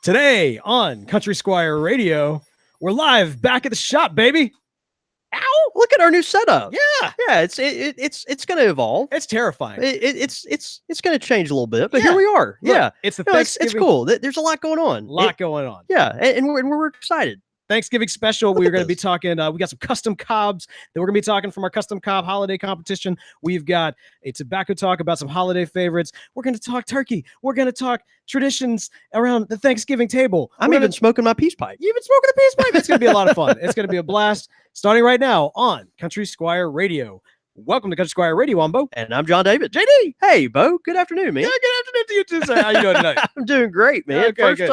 Today on Country Squire Radio, we're live back at the shop, baby. Ow! Look at our new setup. Yeah, Yeah, it's going to evolve. it's terrifying. It's going to change a little bit, but Yeah. here we are. Look, yeah, it's the no, it's Thanksgiving. cool. There's a lot going on. Going on. Yeah, and we're excited. Thanksgiving special. We're going to be this. talking. We got some custom cobs that we're going to be talking from our custom cob holiday competition. We've got a tobacco talk about some holiday favorites. We're going to talk turkey. We're going to talk traditions around the Thanksgiving table. I'm even smoking my peace pipe. You've been smoking the peace pipe. It's going to be a lot of fun. It's going to be a blast. Starting right now on Country Squire Radio. Welcome to Country Squire Radio. I'm Beau. And I'm John David. JD. Hey, Beau. Good afternoon, man. Yeah, good afternoon to you too, sir. How you doing tonight? I'm doing great, man. Okay,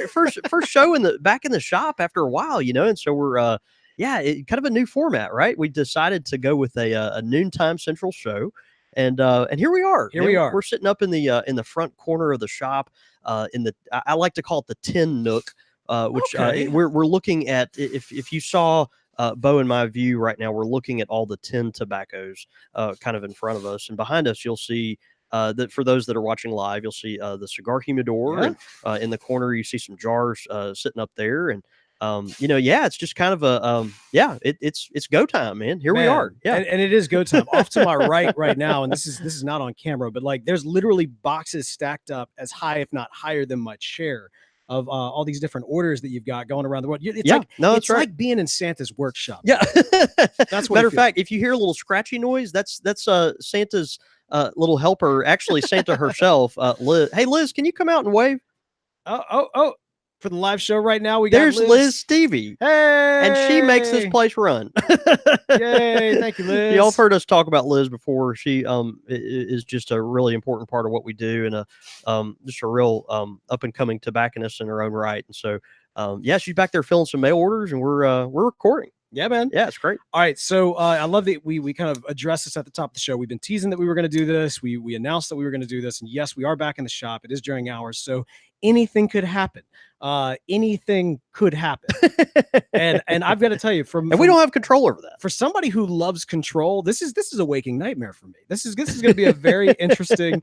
First show back in the shop after a while, and so we're kind of a new format, right? We decided to go with a noontime central show, and here we are. Here we are. We're sitting up in the front corner of the shop, I like to call it the tin nook, which we're looking at. If you saw. Beau and my view right now, we're looking at all the tin tobaccos kind of in front of us, and behind us you'll see that for those that are watching live, you'll see the cigar humidor, and in the corner you see some jars sitting up there, and it's just kind of a it's go time, man. Here we are, and it is go time. Off to my right now, and this is not on camera, but like there's literally boxes stacked up as high, if not higher, than my chair. Of all these different orders that you've got going around the world. It's like being in Santa's workshop. Yeah. That's what matter of fact, if you hear a little scratchy noise, that's Santa's little helper, actually Santa herself, Liz. Hey, Liz, can you come out and wave? Oh. For the live show right now, there's Liz Stevie. Hey! And she makes this place run. Yay, thank you, Liz. Y'all have heard us talk about Liz before. She is just a really important part of what we do, and just a real up and coming tobacconist in her own right. And so she's back there filling some mail orders, and we're recording. Yeah, man. Yeah, it's great. All right. So I love that we kind of addressed this at the top of the show. We've been teasing that we were going to do this. We announced that we were going to do this. And yes, we are back in the shop. It is during hours. So anything could happen. Anything could happen. and I've got to tell you, and we don't have control over that. For somebody who loves control, this is a waking nightmare for me. This is going to be a very interesting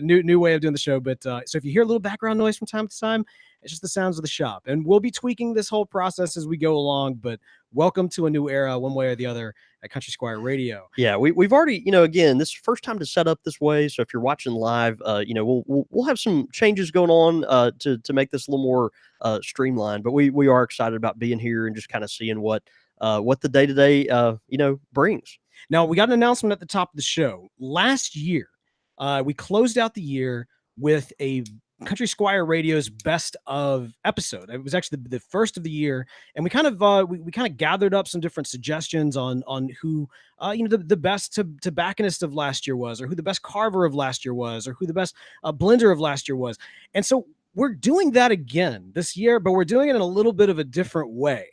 new way of doing the show. But so if you hear a little background noise from time to time, it's just the sounds of the shop, and we'll be tweaking this whole process as we go along. But welcome to a new era, one way or the other, at Country Squire Radio. Yeah, we've already, again, this is the first time to set up this way. So if you're watching live, we'll have some changes going on to make this a little more streamlined. But we are excited about being here and just kind of seeing what the day to day brings. Now, we got an announcement at the top of the show. Last year, we closed out the year with a Country Squire Radio's best of episode. It was actually the first of the year, and we kind of gathered up some different suggestions on who the best tobacconist of last year was, or who the best carver of last year was, or who the best blender of last year was. And so we're doing that again this year, but we're doing it in a little bit of a different way.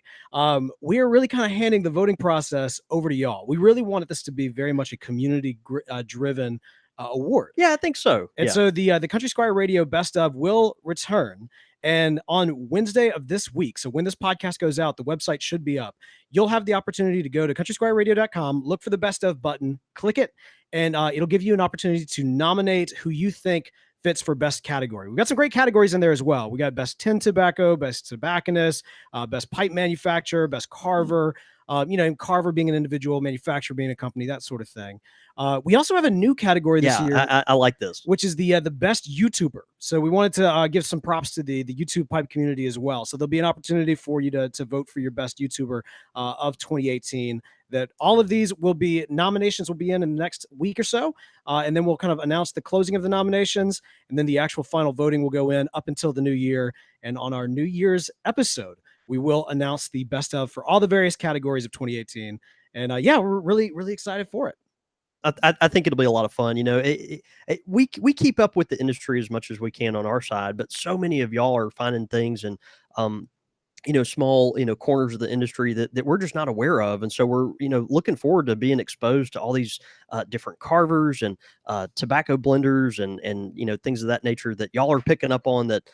We are really kind of handing the voting process over to y'all. We really wanted this to be very much a community driven award. Yeah, I think so. And so the Country Squire Radio Best of will return, and on Wednesday of this week, so when this podcast goes out, the website should be up. You'll have the opportunity to go to countrysquireradio.com, look for the Best of button, click it, and it'll give you an opportunity to nominate who you think fits for best category. We've got some great categories in there as well. We got best tin tobacco, best tobacconist, best pipe manufacturer, best carver, carver being an individual, manufacturer being a company, that sort of thing. We also have a new category this year. I like this, which is the best YouTuber. So we wanted to give some props to the YouTube pipe community as well. So there'll be an opportunity for you to vote for your best YouTuber of 2018. That all of these nominations will be in the next week or so. And then we'll kind of announce the closing of the nominations, and then the actual final voting will go in up until the new year. And on our New Year's episode, we will announce the best of for all the various categories of 2018. And we're really, really excited for it. I think it'll be a lot of fun. We keep up with the industry as much as we can on our side, but so many of y'all are finding things and small corners of the industry that we're just not aware of, and so we're looking forward to being exposed to all these different carvers and tobacco blenders and things of that nature that y'all are picking up on that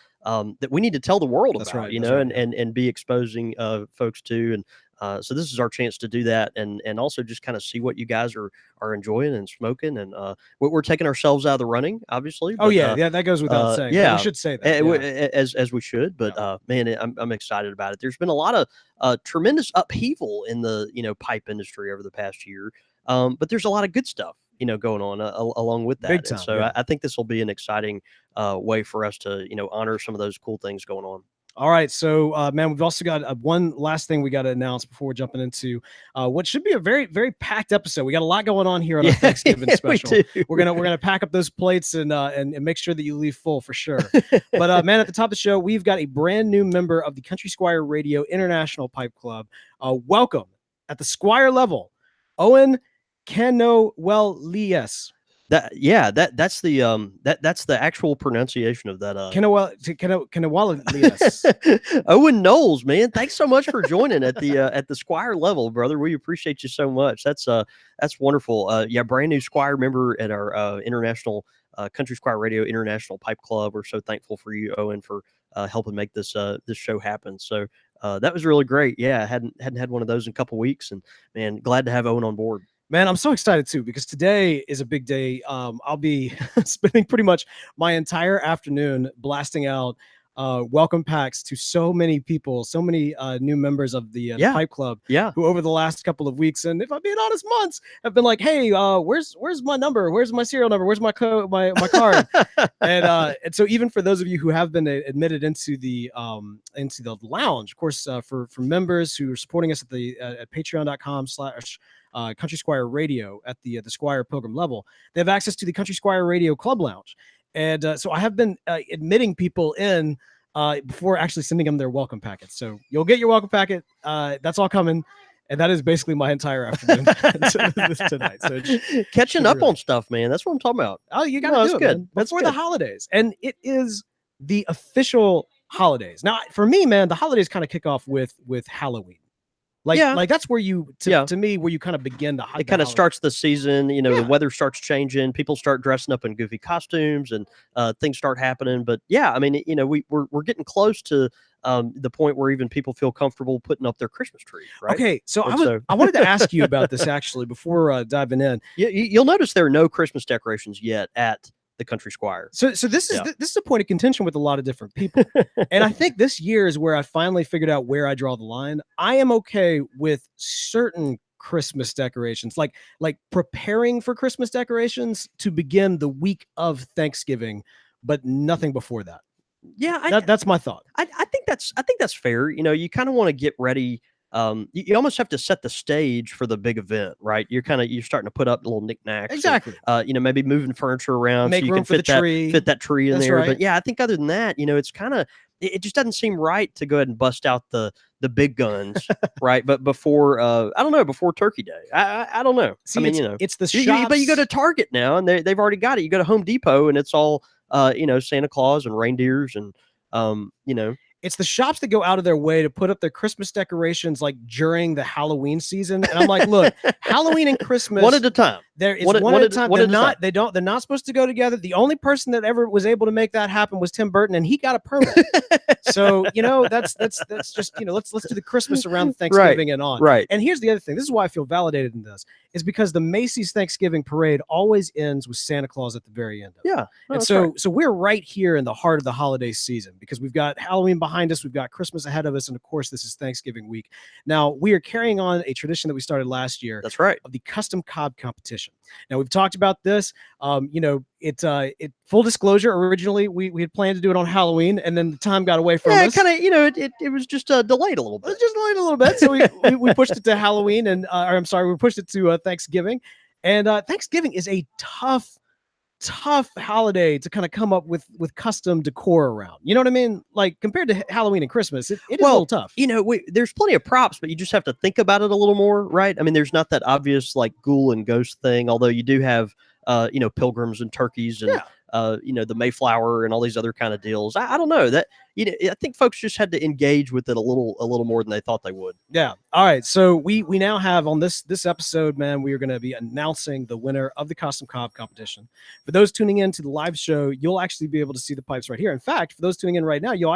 we need to tell the world about. And be exposing folks to. And So this is our chance to do that, and also just kind of see what you guys are enjoying and smoking, and we're taking ourselves out of the running, obviously. Oh but, yeah, that goes without saying. yeah, We should say that. Yeah. as we should. But man, I'm excited about it. There's been a lot of tremendous upheaval in the pipe industry over the past year, but there's a lot of good stuff going on along with that. Big time, and so yeah. I think this will be an exciting way for us to honor some of those cool things going on. All right, so man, we've also got one last thing we got to announce before jumping into what should be a very, very packed episode. We got a lot going on here on our Thanksgiving special. We're gonna pack up those plates and make sure that you leave full for sure. But man, at the top of the show, we've got a brand new member of the Country Squire Radio International Pipe Club. Welcome at the Squire level, Owen Canowelius. That's the actual pronunciation of that. Canowelius. Owen Knowles, man, thanks so much for joining at the Squire level, brother. We appreciate you so much. That's wonderful. Brand new Squire member at our international Country Squire Radio International Pipe Club. We're so thankful for you, Owen, for helping make this show happen. So that was really great. Yeah, I hadn't had one of those in a couple weeks, and man, glad to have Owen on board. Man, I'm so excited too, because today is a big day. I'll be spending pretty much my entire afternoon blasting out welcome packs to so many people, so many new members of the Pipe Club, who over the last couple of weeks, and if I'm being honest, months, have been like, hey, where's my number? Where's my serial number? Where's my my card? and so even for those of you who have been admitted into the lounge, of course, for members who are supporting us at patreon.com/Country Squire Radio at the Squire Pilgrim level, they have access to the Country Squire Radio Club Lounge. And so I have been admitting people in before actually sending them their welcome packet. So you'll get your welcome packet. That's all coming. And that is basically my entire afternoon tonight. So catching up on stuff, man. That's what I'm talking about. Oh, you got to do it, man, before the holidays. And it is the official holidays. Now, for me, man, the holidays kind of kick off with Halloween. Like that's where to me, where you kind of begin to it kind of starts the season, the weather starts changing, people start dressing up in goofy costumes, and things start happening. But yeah, I mean, we're getting close to the point where even people feel comfortable putting up their Christmas tree, right? Okay, so I wanted to ask you about this actually before diving in. You'll notice there are no Christmas decorations yet at the Country Squire. So this is a point of contention with a lot of different people. And I think this year is where I finally figured out where I draw the line. I am okay with certain Christmas decorations, like preparing for Christmas decorations to begin the week of Thanksgiving, but nothing before that. Yeah, that's my thought. I think that's fair. You kind of want to get ready. You almost have to set the stage for the big event, right? You're starting to put up little knickknacks. Exactly. And, maybe moving furniture around Make so you room can fit that tree in there. Right. But yeah, I think other than that, it's kind of, it just doesn't seem right to go ahead and bust out the big guns, right? But before, I don't know, before Turkey Day, I don't know. See, I mean, it's the shops. But you go to Target now, and they've already got it. You go to Home Depot, and it's all, Santa Claus and reindeers and, It's the shops that go out of their way to put up their Christmas decorations like during the Halloween season. And I'm like, look, Halloween and Christmas one at a time. One at a time. They're not supposed to go together. The only person that ever was able to make that happen was Tim Burton, and he got a permit. So, that's just, let's do the Christmas around Thanksgiving and on. Right. And here's the other thing. This is why I feel validated in this, is because the Macy's Thanksgiving parade always ends with Santa Claus at the very end of it. Yeah. And so we're right here in the heart of the holiday season, because we've got Halloween behind us, we've got Christmas ahead of us, and of course this is Thanksgiving week. Now we are carrying on a tradition that we started last year. That's right. Of the custom cob competition. Now we've talked about this. It full disclosure, originally we had planned to do it on Halloween, and then the time got away from us. It was just delayed a little bit. It was just delayed a little bit. So we pushed it to Halloween, and we pushed it to Thanksgiving. And Thanksgiving is a tough holiday to kind of come up with custom decor around. You know what I mean? Like compared to Halloween and Christmas, it is a little tough. There's plenty of props, but you just have to think about it a little more, right? I mean, there's not that obvious like ghoul and ghost thing, although you do have pilgrims and turkeys and the Mayflower and all these other kind of deals. I don't know that, I think folks just had to engage with it a little more than they thought they would. Yeah. All right. So we now have on this episode, man, we are going to be announcing the winner of the custom cob competition. For those tuning in to the live show, you'll actually be able to see the pipes right here. In fact, for those tuning in right now, you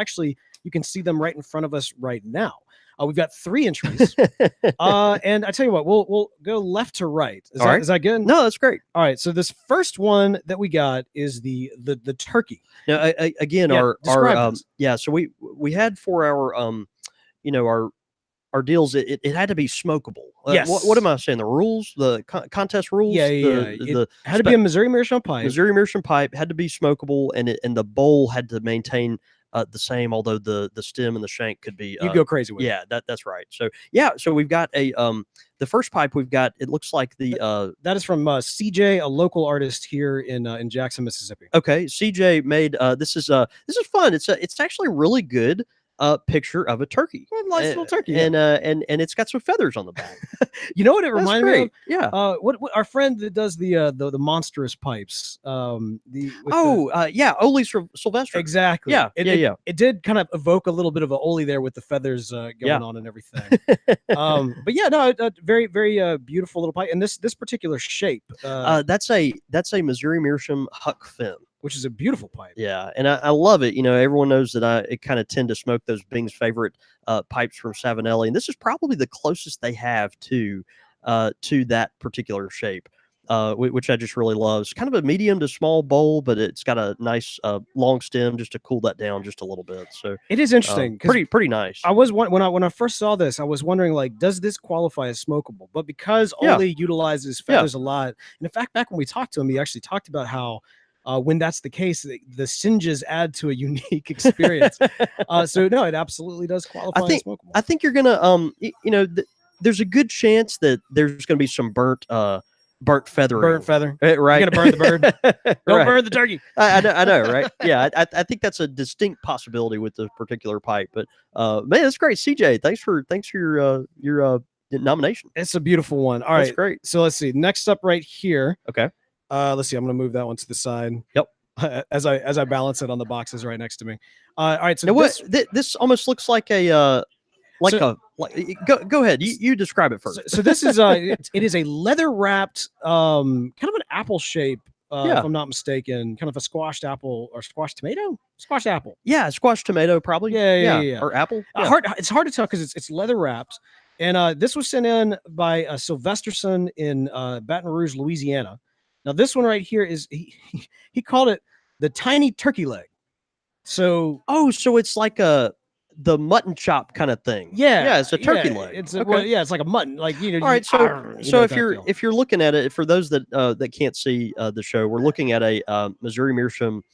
can see them right in front of us right now. We've got 3 entries. And I tell you what, we'll go left to right. Is that good? No, that's great. All right. So this first one that we got is the turkey. Now, again, Yeah, so we had for our our deals, it had to be smokeable. Yes. What am I saying? The rules, the contest rules. Yeah. It had to be a Missouri Meerschaum pipe. Missouri Meerschaum pipe had to be smokeable, and the bowl had to maintain the same. Although the stem and the shank could be. You go crazy with. Yeah, that's right. So so we've got a the first pipe we've got. It looks like the that is from CJ, a local artist here in Jackson, Mississippi. Okay, CJ made this is fun. It's actually really good. Picture of a turkey, nice little turkey, and it's got some feathers on the back. You know what it reminded me of? Yeah. What our friend that does the monstrous pipes. Ole Sylvester. Exactly. Yeah. It did kind of evoke a little bit of a Ole there with the feathers going on and everything. But yeah, no, very very beautiful little pipe, and this particular shape. That's a Missouri Meerschaum Huck Finn, which is a beautiful pipe. Yeah, and I love it. Everyone knows that I kind of tend to smoke those Bing's favorite pipes from Savinelli, and this is probably the closest they have to that particular shape, which I just really love. It's kind of a medium to small bowl, but it's got a nice long stem just to cool that down just a little bit. So it is interesting. Pretty nice. I was when I first saw this, I was wondering, like, does this qualify as smokeable? But because Ole utilizes feathers a lot, and in fact, back when we talked to him, he actually talked about how when that's the case, the singes add to a unique experience. So no, it absolutely does qualify as smokeable. I think you're gonna there's a good chance that there's gonna be some burnt feathering. Burnt feather, right? You're gonna burn the bird. Don't burn the turkey. I know, right? Yeah, I think that's a distinct possibility with the particular pipe. But man, that's great, CJ. Thanks for your nomination. It's a beautiful one. All right, that's great. So let's see. Next up, right here. Okay. Let's see. I'm going to move that one to the side. Yep. As I balance it on the boxes right next to me. All right. So now this almost looks like a go ahead. You describe it first. So this is it is a leather wrapped kind of an apple shape. If I'm not mistaken, kind of a squashed apple or squashed tomato. Squashed apple. Yeah, squashed tomato probably. Yeah. Or apple. It's hard to tell because it's leather wrapped. And this was sent in by Sylvesterson in Baton Rouge, Louisiana. Now, this one right here is he called it the tiny turkey leg. So so it's like the mutton chop kind of thing. Yeah, it's a turkey leg. It's it's like a mutton. Like All right, so if you're looking at it, for those that can't see the show, we're looking at a Missouri Meerschaum.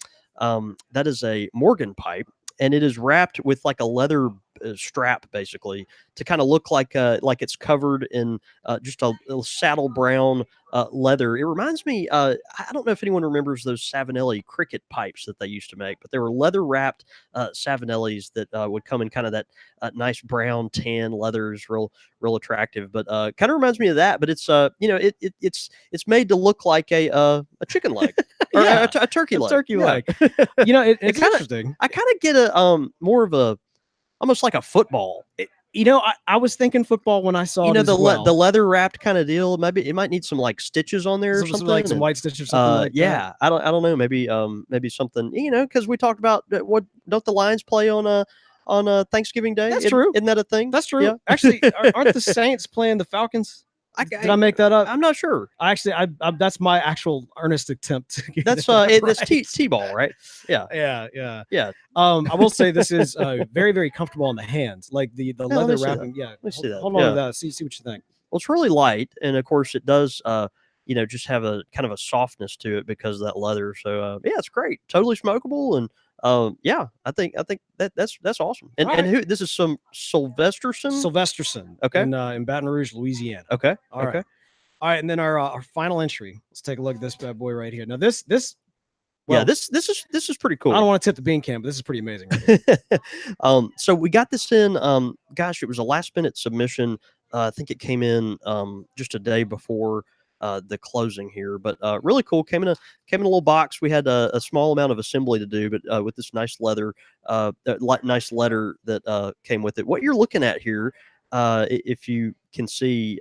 That is a Morgan pipe, and it is wrapped with like a leather strap, basically, to kind of look like it's covered in just a little saddle brown leather. It reminds me, I don't know if anyone remembers those Savinelli cricket pipes that they used to make, but they were leather wrapped Savinellis that would come in kind of that nice brown tan leathers, real attractive. But kind of reminds me of that. But it's it's made to look like a chicken leg or a turkey leg. Turkey leg. It's interesting. I kind of get a more of a almost like a football. I was thinking football when I saw the leather wrapped kind of deal. Maybe it might need some like stitches on there or something, like some white stitches or something like that. I don't know. Maybe something, because we talked about what don't the Lions play on Thanksgiving Day? That's true. Isn't that a thing? That's true. Yeah. Actually, aren't the Saints playing the Falcons? Did I make that up? I'm not sure. Actually, that's my actual earnest attempt to get that's T-ball, right? Yeah. I will say this is very, very comfortable on the hands, like the leather wrapping. Yeah, let me see that. Hold on to that. See what you think. Well, it's really light, and of course, it does. Just have a kind of a softness to it because of that leather. So it's great. Totally smokeable, and I think that's awesome. And who this is some Sylvesterson. Okay. In Baton Rouge, Louisiana. Okay. All right. And then our final entry. Let's take a look at this bad boy right here. Now this is pretty cool. I don't want to tip the bean can, but this is pretty amazing. Right so we got this in. It was a last minute submission. I think it came in just a day before the closing here, but really cool. Came in a little box. We had a small amount of assembly to do, but with this nice leather, nice letter that came with it. What you're looking at here, if you can see,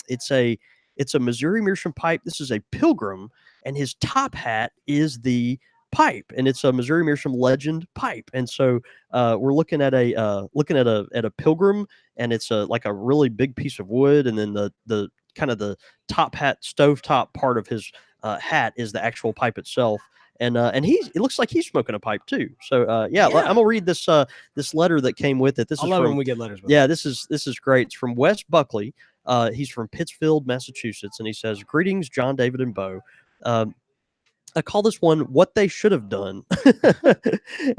it's a Missouri Meerschaum pipe. This is a Pilgrim, and his top hat is the pipe, and it's a Missouri Meerschaum Legend pipe. And so we're looking at a Pilgrim, and it's like a really big piece of wood, and then the kind of the top hat stovetop part of his hat is the actual pipe itself. And it looks like he's smoking a pipe too. So I'm gonna read this this letter that came with it. I love when we get letters. This is great. It's from Wes Buckley. He's from Pittsfield, Massachusetts, and he says, "Greetings, John, David, and Beau. I call this one What They Should Have Done.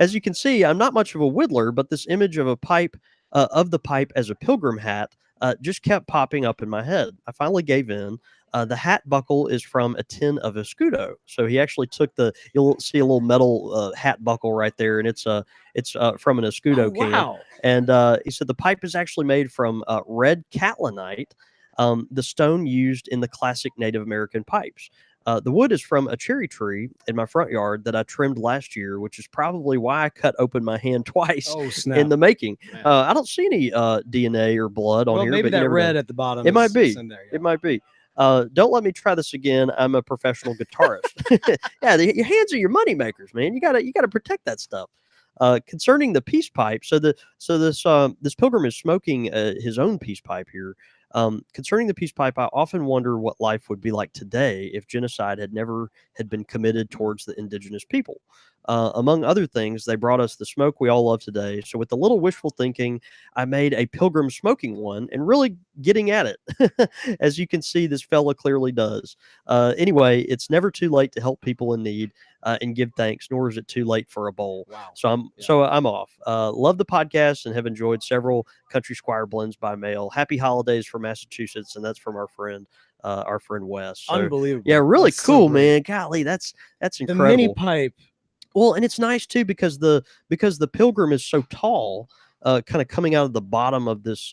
As you can see, I'm not much of a whittler, but this image of the pipe as a pilgrim hat just kept popping up in my head. I finally gave in. The hat buckle is from a tin of Escudo. So he actually took you'll see a little metal hat buckle right there, and it's from an Escudo can. Wow. And he said the pipe is actually made from red catlinite, the stone used in the classic Native American pipes. The wood is from a cherry tree in my front yard that I trimmed last year, which is probably why I cut open my hand twice in the making. I don't see any DNA or blood on here. Maybe but that red at the bottom. It might be. There, It might be. Don't let me try this again. I'm a professional guitarist. Your hands are your money makers, man. You gotta protect that stuff. Concerning the peace pipe, this pilgrim is smoking his own peace pipe here. Concerning the peace pipe, I often wonder what life would be like today if genocide had never been committed towards the indigenous people. Among other things, they brought us the smoke we all love today. So with a little wishful thinking, I made a pilgrim smoking one and really getting at it. As you can see, this fella clearly does. Anyway, it's never too late to help people in need and give thanks, nor is it too late for a bowl. Wow. So I'm off. Love the podcast and have enjoyed several Country Squire blends by mail. Happy holidays from Massachusetts, and that's from our friend Wes. So, unbelievable. Yeah, really that's cool, so man. Golly, that's incredible. The mini pipe. Well, and it's nice too because the pilgrim is so tall, kind of coming out of the bottom of this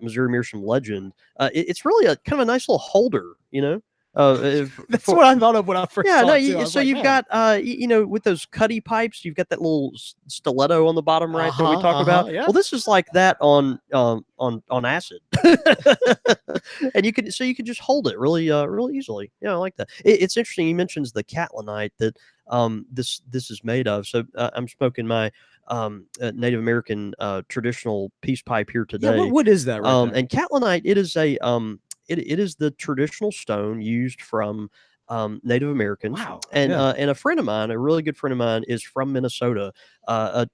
Missouri Meerschaum Legend. It's really a kind of a nice little holder, you know. That's what I thought of when I first saw it. So you've got with those cutty pipes, you've got that little stiletto on the bottom right that we talk about. Yeah. Well, this is like that on acid, and you can just hold it really easily. Yeah, I like that. It's interesting. He mentions the catlinite that this is made of. So I'm smoking my Native American traditional peace pipe here today. Yeah, what is that right there? And catlinite, it is it is the traditional stone used from Native Americans. Wow. And a friend of mine, a really good friend of mine, is from Minnesota, a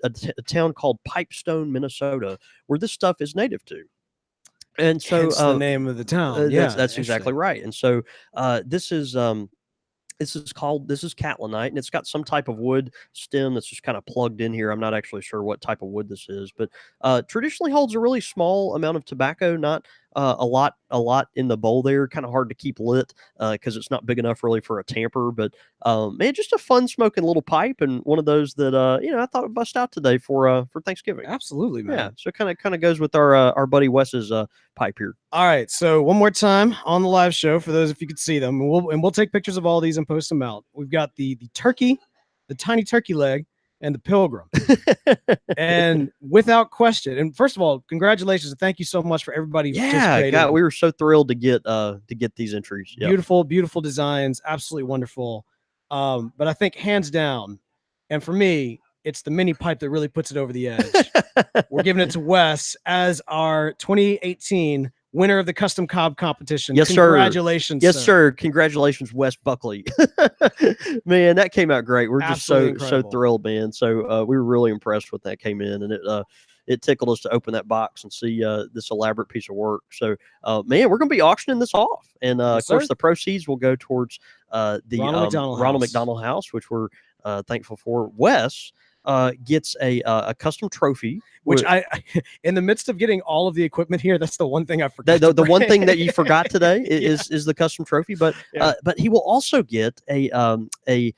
town called Pipestone, Minnesota, where this stuff is native to. And so hence the name of the town. That's exactly right. And so this is catlinite, and it's got some type of wood stem that's just kind of plugged in here. I'm not actually sure what type of wood this is, but traditionally holds a really small amount of tobacco, not a lot in the bowl there. Kind of hard to keep lit because it's not big enough really for a tamper. But man, just a fun smoking little pipe, and one of those that I thought would bust out today for Thanksgiving. Absolutely, man. Yeah, so kind of goes with our buddy Wes's pipe here. All right, so one more time on the live show for those if you could see them, and we'll take pictures of all these and post them out. We've got the turkey, the tiny turkey leg, and the pilgrim. And without question, and first of all, congratulations and thank you so much for everybody participating. Yeah, we were so thrilled to get these entries. Yep. Beautiful designs, absolutely wonderful. But I think hands down, and for me, it's the mini pipe that really puts it over the edge. We're giving it to Wes as our 2018 winner of the custom cob competition. Yes, Congratulations. Yes, sir. Congratulations, Wes Buckley. Man, that came out great. We're Absolutely just so thrilled, man. So we were really impressed with that came in, and it tickled us to open that box and see this elaborate piece of work. So, man, we're going to be auctioning this off, and of course, the proceeds will go towards the Ronald McDonald House, which we're thankful for. Wes gets a custom trophy, which I in the midst of getting all of the equipment here, that's the one thing I forgot. The one thing that you forgot today is the custom trophy, but he will also get a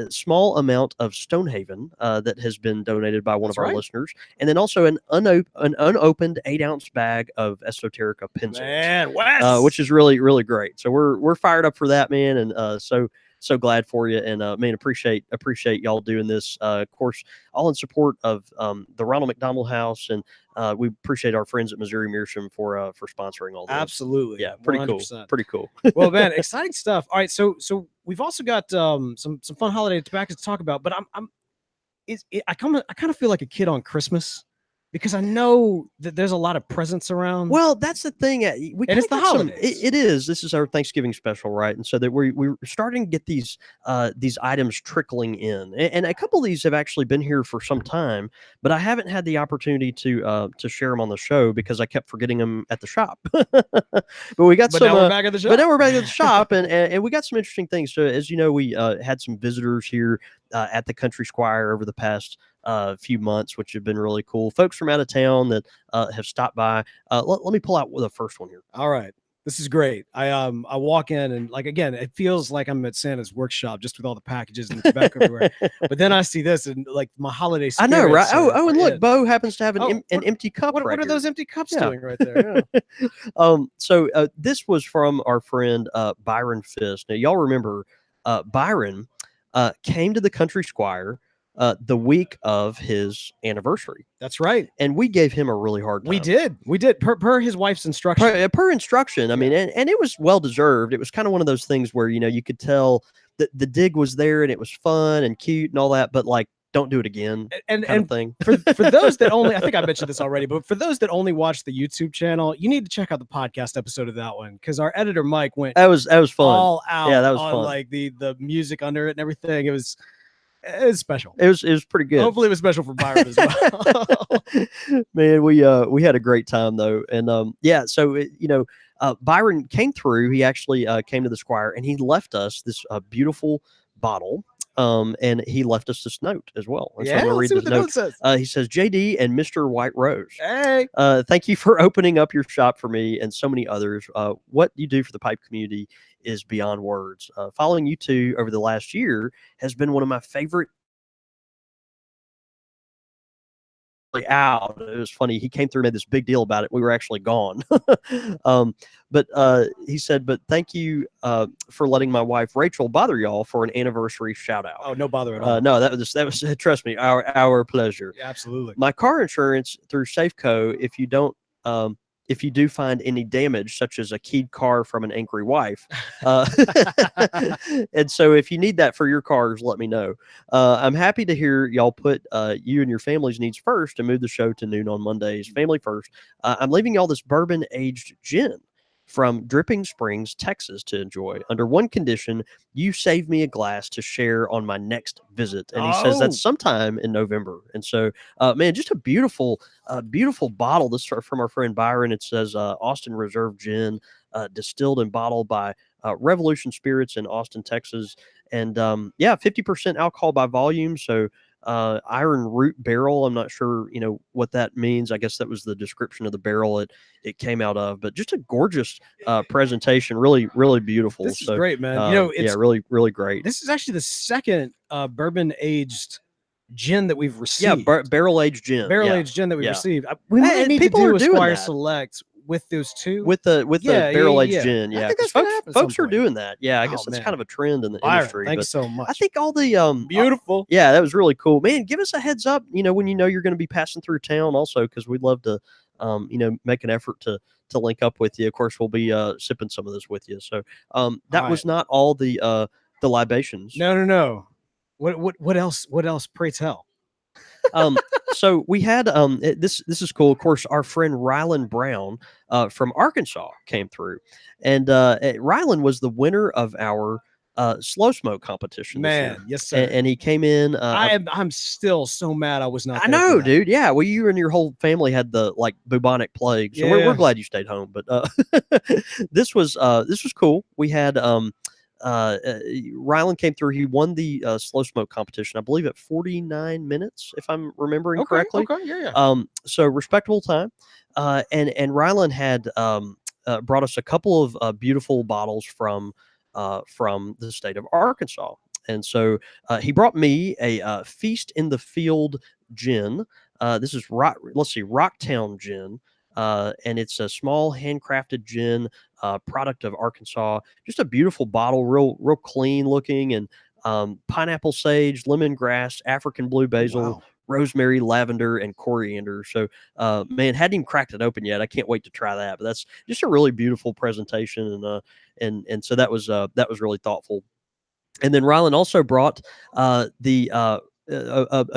small amount of Stonehaven that has been donated by one of our listeners, and then also an unopened 8-ounce bag of Esoterica pencils, man, Wes! Which is really, really great. So we're fired up for that, man, and so glad for you, and man, appreciate y'all doing this. Of course, all in support of the Ronald McDonald House, and we appreciate our friends at Missouri Meerschaum for sponsoring all this. Absolutely, yeah, pretty 100%. Cool. Pretty cool. Well, man, exciting stuff. All right, so we've also got some fun holiday tobaccos to talk about, but I kind of feel like a kid on Christmas because I know that there's a lot of presents around. Well, that's the thing. We and it's the holidays. It is. This is our Thanksgiving special, right? And so that we're starting to get these items trickling in, and a couple of these have actually been here for some time, but I haven't had the opportunity to share them on the show because I kept forgetting them at the shop. But we got some. Now we're back at the shop. But now we're back at the shop, and we got some interesting things. So as you know, we had some visitors here at the Country Squire over the past few months, which have been really cool. Folks from out of town that have stopped by. Let me pull out the first one here. All right. This is great. I walk in and like again, it feels like I'm at Santa's workshop just with all the packages and the tobacco everywhere. But then I see this and like my holiday spirits. I know, right? Oh, and look, Beau happens to have an empty cup. What are those empty cups doing right there? Yeah. So this was from our friend Byron Fisk. Now y'all remember Byron came to the Country Squire the week of his anniversary. That's right. And we gave him a really hard time. We did per his wife's instruction. Per instruction. I mean, and it was well deserved. It was kind of one of those things where, you could tell that the dig was there and it was fun and cute and all that, but like, don't do it again. And thing. for those that only, I think I mentioned this already, but for those that only watch the YouTube channel, you need to check out the podcast episode of that one because our editor Mike went that was fun. All out. Yeah, that was on fun. Like the music under it and everything. It was special. It was pretty good. Hopefully it was special for Byron as well. Man, we had a great time though. And yeah, so Byron came through. He actually came to the Squire and he left us this beautiful bottle. And he left us this note as well. And yeah, so I'm let's see what the note says. He says, JD and Mr. White Rose. Hey. Thank you for opening up your shop for me and so many others. What you do for the pipe community is beyond words. Following you two over the last year has been one of my favorite out. It was funny. He came through and made this big deal about it. We were actually gone. But he said, but thank you for letting my wife Rachel bother y'all for an anniversary shout out. Oh, no bother at all. No, that was trust me, our pleasure. Yeah, absolutely. My car insurance through Safeco, if you do find any damage, such as a keyed car from an angry wife. And so if you need that for your cars, let me know. I'm happy to hear y'all put you and your family's needs first and move the show to noon on Mondays. Family first. I'm leaving y'all this bourbon aged gin from Dripping Springs, Texas to enjoy. Under one condition, you save me a glass to share on my next visit. And he says that's sometime in November. And so, man, just a beautiful bottle. This is from our friend Byron. It says Austin Reserve Gin, distilled and bottled by Revolution Spirits in Austin, Texas. And 50% alcohol by volume. So iron root barrel. I'm not sure, what that means. I guess that was the description of the barrel it came out of, but just a gorgeous presentation. Really, really beautiful. This is great, man. It's really, really great. This is actually the second bourbon aged gin that we've received. Yeah, barrel aged gin. Aged gin that we've received. We might need to do a Squire Select with those two, with the barrel aged gin. Yeah, folks are doing that. Yeah, I guess that's kind of a trend in the industry. Thanks so much. I think all the beautiful. Yeah, that was really cool, man. Give us a heads up, when you're going to be passing through town, also, because we'd love to, make an effort to link up with you. Of course, we'll be sipping some of this with you. So that was not all the libations. No. What else? What else? Pray tell. So we had this is cool. Of course, our friend Ryland Brown from Arkansas came through, and Ryland was the winner of our slow smoke competition. Man, yes sir. And he came in. I'm still so mad I was not. I know, dude. Yeah, well, you and your whole family had the bubonic plague, so we're glad you stayed home. But this was cool. We had Ryland came through. He won the slow smoke competition, I believe, at 49 minutes, if I'm remembering correctly. Okay, yeah. So respectable time. And Ryland had brought us a couple of beautiful bottles from the state of Arkansas. And so he brought me a Feast in the Field gin. This is Rocktown gin. And it's a small handcrafted gin product of Arkansas. Just a beautiful bottle, real clean looking, and pineapple sage, lemongrass, African blue basil, rosemary, lavender, and coriander. So, man, hadn't even cracked it open yet. I can't wait to try that. But that's just a really beautiful presentation, and so that was really thoughtful. And then Ryland also brought a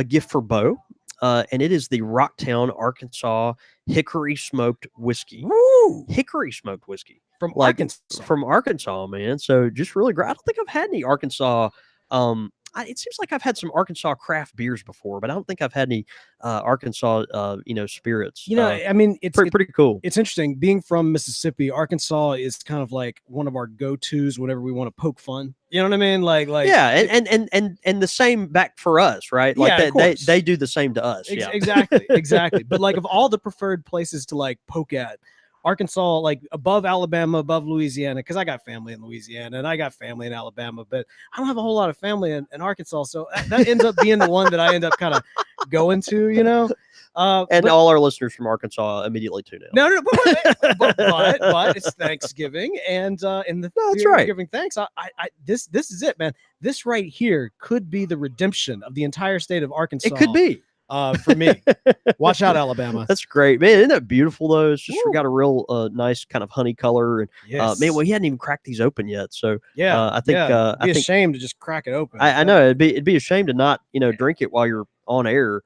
gift for Beau, and it is the Rocktown, Arkansas Hickory smoked whiskey. Woo! Hickory smoked whiskey From like Arkansas. from Arkansas, man. So just really great. I don't think I've had any Arkansas. It seems like I've had some Arkansas craft beers before, but I don't think I've had any Arkansas, spirits. I mean, it's pretty cool. It's interesting being from Mississippi. Arkansas is kind of like one of our go-tos whenever we want to poke fun. You know what I mean? Like yeah, and the same back for us, right? Like they do the same to us. Yeah, exactly. But like of all the preferred places to like poke at, Arkansas, like above Alabama, above Louisiana, because I got family in Louisiana and I got family in Alabama, but I don't have a whole lot of family in Arkansas. So that ends up being the one that I end up kind of going to, you know. And all our listeners from Arkansas immediately tune in. No, but it's Thanksgiving, and in the that's right. Giving thanks, this is it, man. This right here could be the redemption of the entire state of Arkansas. It could be. For me. Watch out, Alabama. That's great, man. Isn't that beautiful though? It's just got a real nice kind of honey color, and man, well, he hadn't even cracked these open yet, so I think it'd be a shame to just crack it open. I know it'd be a shame to not drink it while you're on air,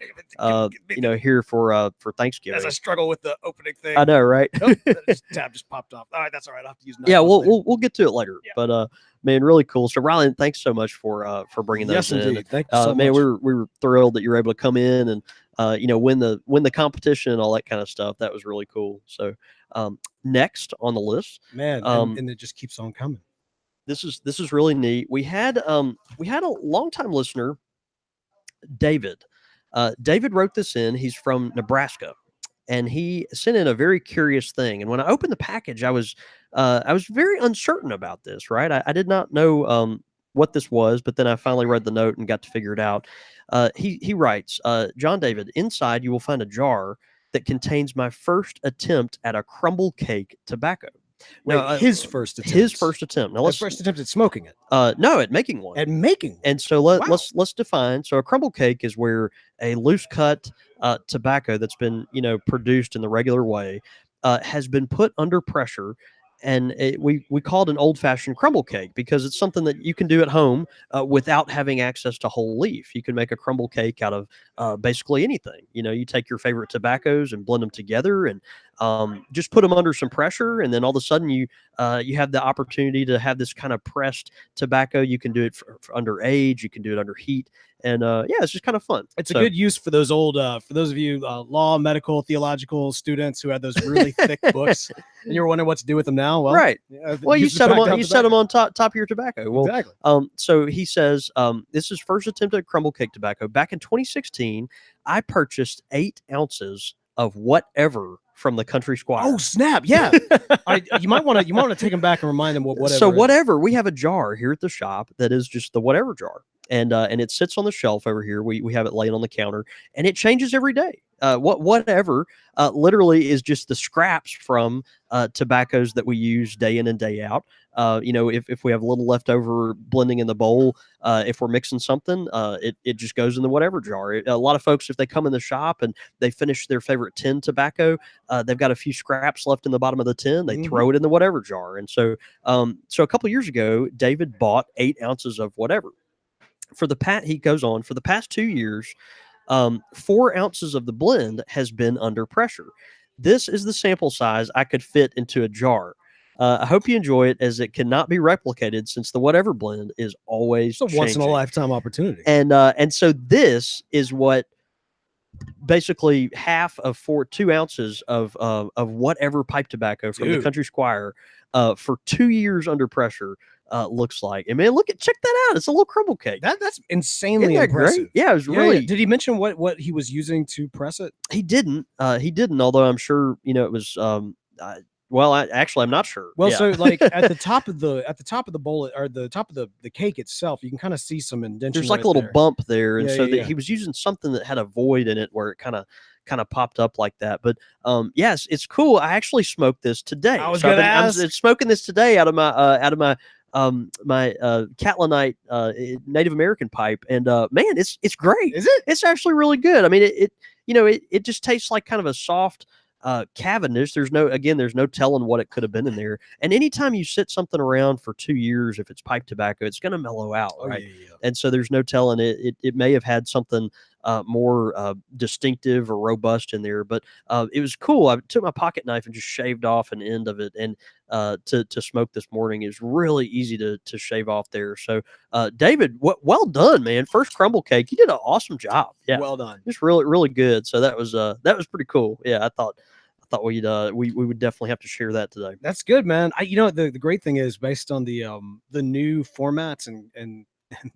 here for Thanksgiving. As I struggle with the opening thing, I know, right? Tab just popped off. All right, that's all right. I'll have to use. Yeah, we'll get to it later, but man, really cool. So Ryland, thanks so much for bringing those in. Indeed. Thank you so man, much. we were thrilled that you were able to come in and win the competition and all that kind of stuff. That was really cool. So next on the list, man, and it just keeps on coming. This is really neat. We had a longtime listener, David. David wrote this in. He's from Nebraska, and he sent in a very curious thing. And when I opened the package, I was very uncertain about this. Right, I did not know what this was, but then I finally read the note and got to figure it out. He writes, John David, inside you will find a jar that contains my first attempt at a crumble cake tobacco. Now, his first attempt. Now, his first attempt at smoking it. No, at making one. And so let's define. So a crumble cake is where a loose cut tobacco that's been produced in the regular way has been put under pressure. And we call it an old-fashioned crumble cake because it's something that you can do at home without having access to whole leaf. You can make a crumble cake out of basically anything. You take your favorite tobaccos and blend them together and just put them under some pressure, and then all of a sudden you have the opportunity to have this kind of pressed tobacco. You can do it for under age. You can do it under heat. And it's just kind of fun. It's a good use for those old, for those of you law, medical, theological students who had those really thick books, and you were wondering what to do with them now. Well, right. Well, you set them on. You set them on top of your tobacco. Well, exactly. So he says this is first attempt at crumble cake tobacco. Back in 2016, I purchased 8 ounces of whatever from the Country Squire. Oh snap! Yeah, you might want to take them back and remind them what whatever. So whatever, we have a jar here at the shop that is just the whatever jar. And it sits on the shelf over here. We have it laying on the counter, and it changes every day. Whatever literally is just the scraps from tobaccos that we use day in and day out. If we have a little leftover blending in the bowl, if we're mixing something, it just goes in the whatever jar. A lot of folks, if they come in the shop and they finish their favorite tin tobacco, they've got a few scraps left in the bottom of the tin. They throw it in the whatever jar. And so a couple of years ago, David bought 8 ounces of whatever. He goes on, for the past 2 years, 4 ounces of the blend has been under pressure. This is the sample size I could fit into a jar. I hope you enjoy it, as it cannot be replicated since the whatever blend is always a once in a lifetime opportunity. And so this is what basically half of 2 ounces of whatever pipe tobacco from the Country Squire for 2 years under pressure looks like. And man, check that out. It's a little crumble cake. That's insanely impressive. Great? Yeah, it was really. Did he mention what he was using to press it? He didn't. Although I'm sure it was. I'm not sure. Well, so like at the top of the bowl, or the top of the cake itself, you can kind of see some indentation. There's like a little bump there, and he was using something that had a void in it where it kind of popped up like that. But yes, it's cool. I actually smoked this today. I was going to ask. I'm smoking this today out of my Catlinite Native American pipe, and man, it's great. Is it? It's actually really good. I mean, it just tastes like kind of a soft Cavendish, there's no telling what it could have been in there. And anytime you sit something around for 2 years, if it's pipe tobacco, it's going to mellow out, right? Yeah. And so there's no telling it may have had something more distinctive or robust in there, but it was cool. I took my pocket knife and just shaved off an end of it, and to smoke this morning. It was really easy to shave off there. So David, well done, man. First crumble cake, you did an awesome job. Yeah, well done. Just really good. So that was pretty cool. Yeah, I thought we would definitely have to share that today. That's good, man. The great thing is, based on the new formats and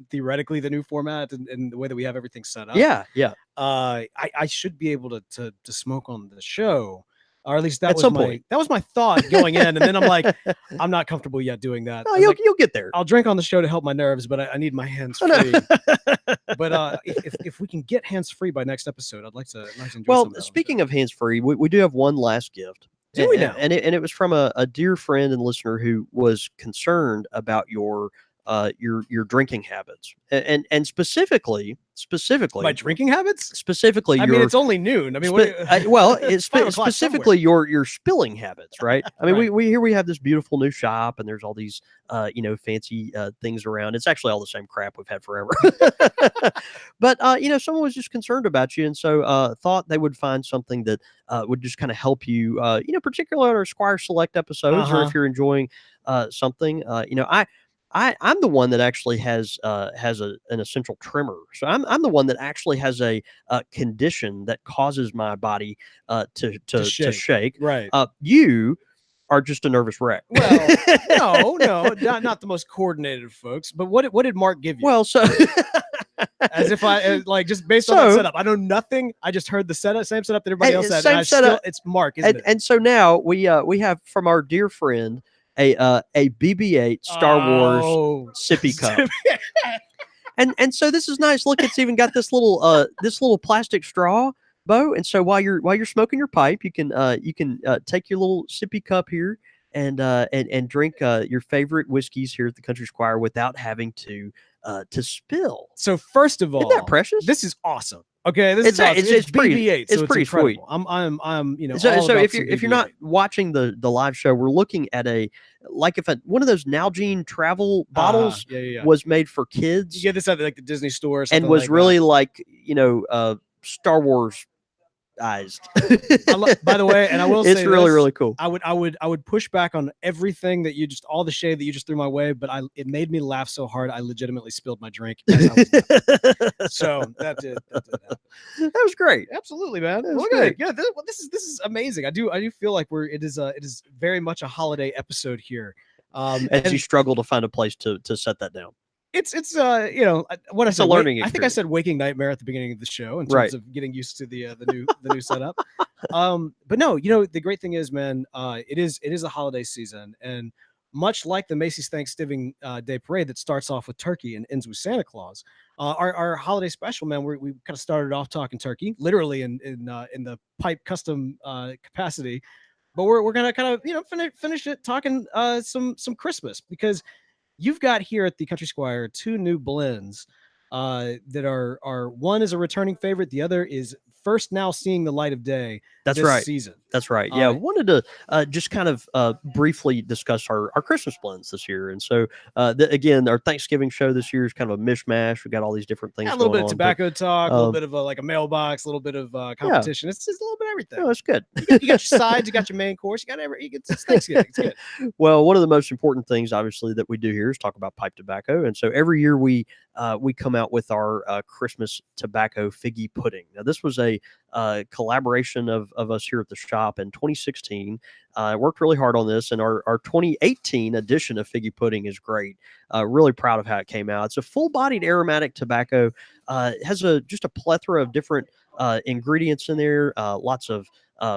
theoretically the new format and the way that we have everything set up. Yeah. I should be able to smoke on the show, or at least that was my thought going in, and then I'm like, I'm not comfortable yet doing that. No, you'll get there. I'll drink on the show to help my nerves, but I need my hands free. But if we can get hands free by next episode, I'd like to enjoy. Well, speaking of hands free, we do have one last gift. Do we now? And it was from a dear friend and listener who was concerned about your drinking habits, and specifically my drinking habits. Specifically, I mean, it's only noon. I mean, it's specifically your spilling habits, right? I mean, right. we have this beautiful new shop, and there's all these fancy things around. It's actually all the same crap we've had forever. But someone was just concerned about you, and so thought they would find something that would just kind of help you, particularly on our Squire Select episodes, or if you're enjoying something, I'm the one that actually has an essential trimmer. So I'm the one that actually has a condition that causes my body to shake. Right. You are just a nervous wreck. Well, no, not the most coordinated of folks. But what did Mark give you? Well, so as if I just based on that setup, I know nothing. I just heard the same setup that everybody else had. Same setup. It's Mark, isn't it? And so now we have from our dear friend a BB8 Star Wars sippy cup. and so this is nice. Look, it's even got this little plastic straw, Beau. And so while you're smoking your pipe, you can take your little sippy cup here and drink your favorite whiskeys here at the Country Squire without having to spill. So first of all, isn't that precious? This is awesome. Okay, this is awesome. It's BB8. It's pretty sweet. I'm So if you're not watching the live show, we're looking at if one of those Nalgene travel bottles was made for kids. You get this at like the Disney store, and was really Star Wars. By the way, and I will say it's really cool. I would push back on everything that all the shade that you just threw my way, but it made me laugh so hard I legitimately spilled my drink. So that did happen. That was great. Absolutely, man. Look at it. Yeah, this is amazing. I do feel like it is very much a holiday episode here. As you struggle to find a place to set that down. It's what I said. A learning experience. I think I said waking nightmare at the beginning of the show in terms of getting used to the new setup. But no, the great thing is, man, it is a holiday season, and much like the Macy's Thanksgiving Day Parade that starts off with turkey and ends with Santa Claus, our holiday special, man, we kind of started off talking turkey, literally in the pipe custom capacity, but we're gonna kind of finish it talking some Christmas, because you've got here at the Country Squire 2 new blends that are one is a returning favorite, the other is first now seeing the light of day. That's this right. Season. That's right. Yeah, I wanted to just kind of briefly discuss our Christmas blends this year. And so, again, our Thanksgiving show this year is kind of a mishmash. We got all these different things. A little bit of tobacco talk, a little bit of a mailbox, a little bit of competition. It's just a little bit of everything. Oh, it's good. You got your sides, you got your main course, it's Thanksgiving. It's good. Well, one of the most important things, obviously, that we do here is talk about pipe tobacco. And so every year we come out with our Christmas tobacco figgy pudding. Now, this was a collaboration of us here at the shop in 2016. I worked really hard on this, and our 2018 edition of Figgy Pudding is great. Really proud of how it came out. It's a full-bodied aromatic tobacco. It has just a plethora of different ingredients in there. Lots of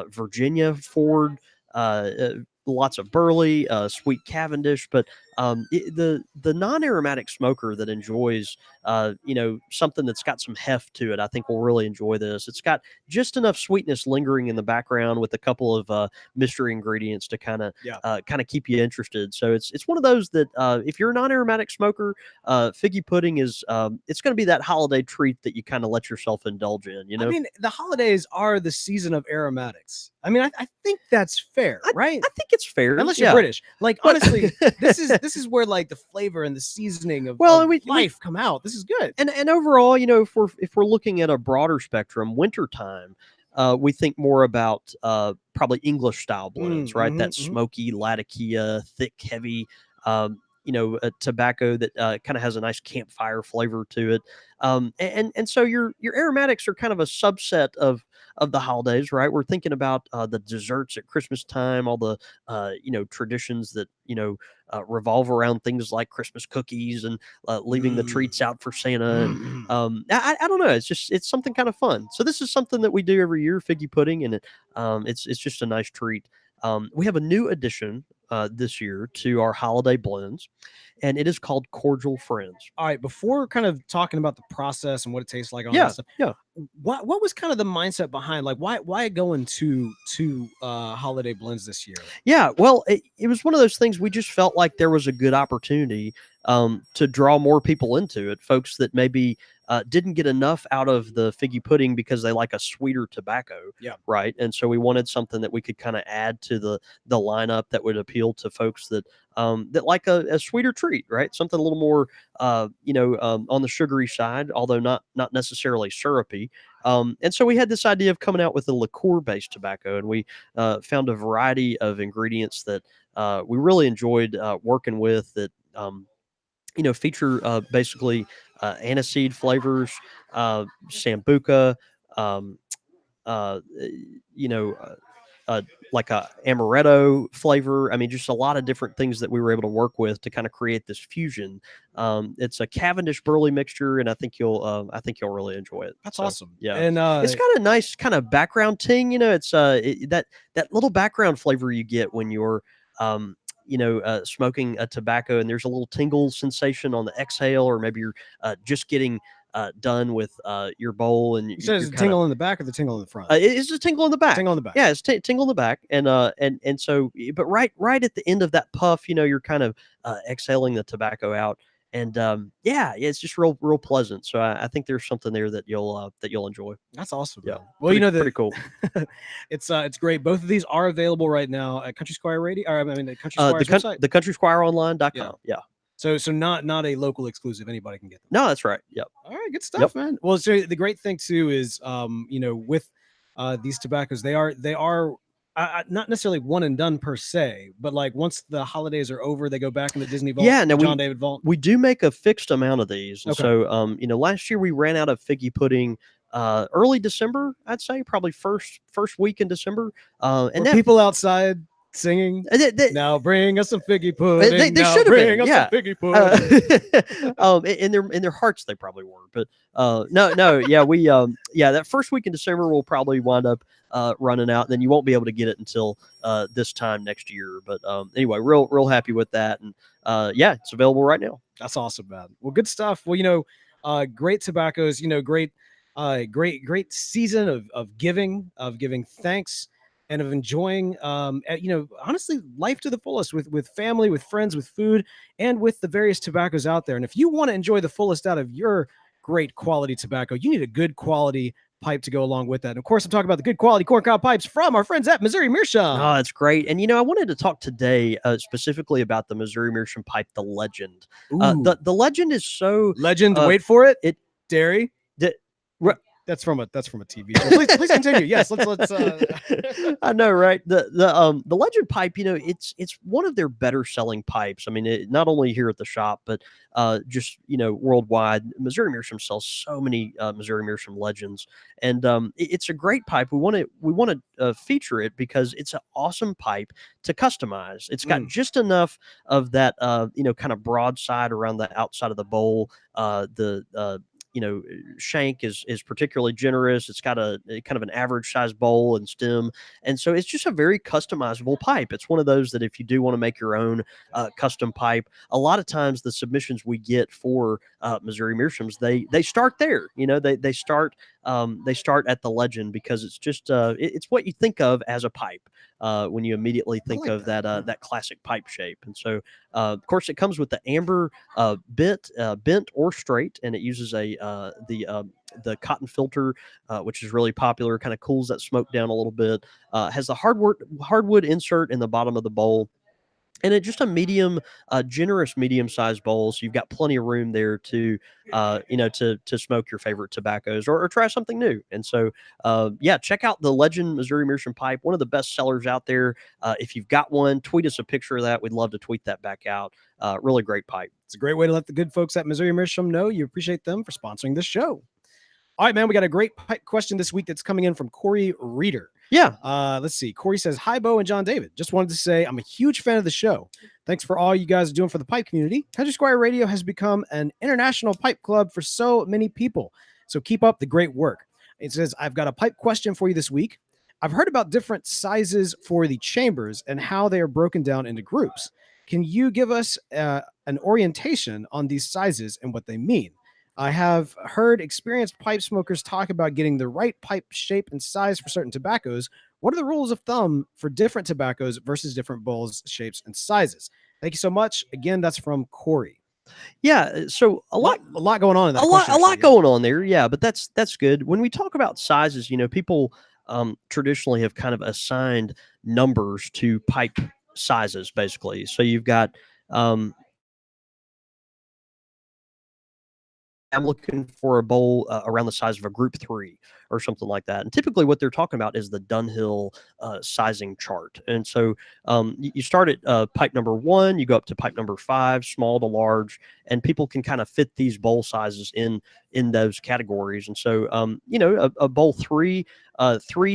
Virginia Ford, lots of burley, sweet Cavendish, but The non-aromatic smoker that enjoys something that's got some heft to it, I think will really enjoy this. It's got just enough sweetness lingering in the background with a couple of mystery ingredients to kind of keep you interested. So it's one of those that if you're a non-aromatic smoker, Figgy Pudding is it's going to be that holiday treat that you kind of let yourself indulge in. I mean, the holidays are the season of aromatics. I mean, I think that's fair, right? I think it's fair, unless you're British. Like, honestly, this is where like the flavor and the seasoning of life come out. This is good. And overall, if we're looking at a broader spectrum, wintertime, we think more about probably English style blends, right? That smoky Latakia, thick, heavy, a tobacco that kind of has a nice campfire flavor to it. And so your aromatics are kind of a subset of the holidays, right? We're thinking about the desserts at Christmas time, all the traditions that revolve around things like Christmas cookies and leaving the treats out for Santa. And, I don't know. It's something kind of fun. So this is something that we do every year, Figgy Pudding, and it's just a nice treat. We have a new addition this year to our holiday blends, and it is called Cordial Friends. All right, before kind of talking about the process and what it tastes like, all that stuff, what was kind of the mindset behind, like, why going to holiday blends this year? Yeah, well, it was one of those things. We just felt like there was a good opportunity to draw more people into it, folks that maybe didn't get enough out of the Figgy Pudding because they like a sweeter tobacco, right? And so we wanted something that we could kind of add to the lineup that would appeal to folks that like a sweeter treat, right? Something a little more on the sugary side, although not necessarily syrupy. And so we had this idea of coming out with a liqueur-based tobacco, and we found a variety of ingredients that we really enjoyed working with that feature basically aniseed flavors, sambuca, um, uh, you know, like a amaretto flavor. I mean, just a lot of different things that we were able to work with to kind of create this fusion. It's a Cavendish Burley mixture, and I think you'll really enjoy it. That's awesome. Yeah, and it's got a nice kind of background ting. It's that little background flavor you get when you're smoking a tobacco, and there's a little tingle sensation on the exhale, or maybe you're just getting done with your bowl, and you said it's a tingle in the back or the tingle in the front? It's a tingle in the back. Tingle in the back. Yeah, it's tingle in the back, and so, but right at the end of that puff, you're kind of exhaling the tobacco out, and it's just real pleasant. So I think there's something there that you'll enjoy. That's awesome. Yeah. Well, pretty cool. It's great. Both of these are available right now at Country Squire Radio. Or, I mean, the Country Squire's website. The CountrySquireOnline.com. Yeah. So not a local exclusive. Anybody can get them. No, that's right. Yep. All right, good stuff, man. Well, so the great thing too is, with these tobaccos, they are not necessarily one and done per se, but like once the holidays are over, they go back in the Disney vault. Yeah, John David vault. We do make a fixed amount of these, and so last year we ran out of Figgy Pudding early December. I'd say probably first week in December. And people outside singing, now bring us some Figgy Pudding. They should have been, some Figgy Pudding. In their hearts, they probably were, but that first week in December we'll probably wind up running out, and then you won't be able to get it until this time next year. But anyway, real happy with that, and it's available right now. That's awesome, man. Well, good stuff. Well, great tobaccos. Great season of giving thanks, and of enjoying, honestly, life to the fullest with family, with friends, with food, and with the various tobaccos out there. And if you want to enjoy the fullest out of your great quality tobacco, you need a good quality pipe to go along with that. And of course, I'm talking about the good quality corncob pipes from our friends at Missouri Meerschaum. Oh, that's great. And I wanted to talk today specifically about the Missouri Meerschaum pipe, the Legend. The Legend is so legend. Wait for it. Dairy. That's from a TV show. Please continue. Yes, let's. I know, right? The Legend pipe, it's one of their better selling pipes. I mean, not only here at the shop, but just worldwide. Missouri Meerschaum sells so many Missouri Meerschaum Legends, and it's a great pipe. We want to feature it because it's an awesome pipe to customize. It's got just enough of that kind of broad side around the outside of the bowl. shank is particularly generous. It's got a kind of an average size bowl and stem, and so it's just a very customizable pipe. It's one of those that if you do want to make your own custom pipe, a lot of times the submissions we get for Missouri Meerschaums, they start there. They start at the legend, because it's just it's what you think of as a pipe when you immediately think of that classic pipe shape. And so of course it comes with the amber bit, bent or straight, and it uses the cotton filter, which is really popular, kind of cools that smoke down a little bit. Has the hardwood insert in the bottom of the bowl. And it's just a medium, generous medium-sized bowl, so you've got plenty of room there to, to smoke your favorite tobaccos or try something new. And so, check out the Legend Missouri Meerschaum pipe, one of the best sellers out there. If you've got one, tweet us a picture of that. We'd love to tweet that back out. Really great pipe. It's a great way to let the good folks at Missouri Meerschaum know you appreciate them for sponsoring this show. All right, man, we got a great pipe question this week that's coming in from Corey Reeder. Yeah. Let's see. Corey says, "Hi, Beau and John David. Just wanted to say I'm a huge fan of the show. Thanks for all you guys are doing for the pipe community. Country Squire Radio has become an international pipe club for so many people. So keep up the great work." It says, "I've got a pipe question for you this week. I've heard about different sizes for the chambers and how they are broken down into groups. Can you give us an orientation on these sizes and what they mean? I have heard experienced pipe smokers talk about getting the right pipe shape and size for certain tobaccos. What are the rules of thumb for different tobaccos versus different bowls, shapes, and sizes? Thank you so much." Again, that's from Corey. Yeah, so a lot going on in that. A lot going on there. Yeah, but that's good. When we talk about sizes, people traditionally have kind of assigned numbers to pipe sizes, basically. So you've got I'm looking for a bowl around the size of a group 3 or something like that. And typically what they're talking about is the Dunhill sizing chart. And so you start at pipe number 1, you go up to pipe number 5, small to large, and people can kind of fit these bowl sizes in those categories. And so, a bowl 3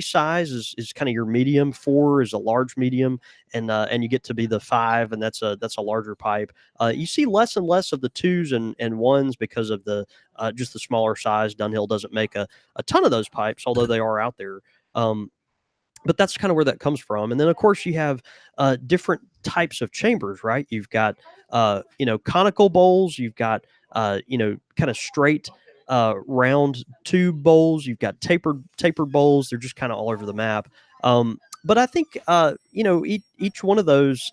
size is kind of your medium, 4 is a large medium, and you get to be the 5, and that's a larger pipe. You see less and less of the 2s and 1s because of the just the smaller size. Dunhill doesn't make a ton of those pipes, although they are out there. But that's kind of where that comes from. And then, of course, you have different types of chambers, right? You've got, conical bowls. You've got, kind of straight round tube bowls. You've got tapered bowls. They're just kind of all over the map. But I think, each one of those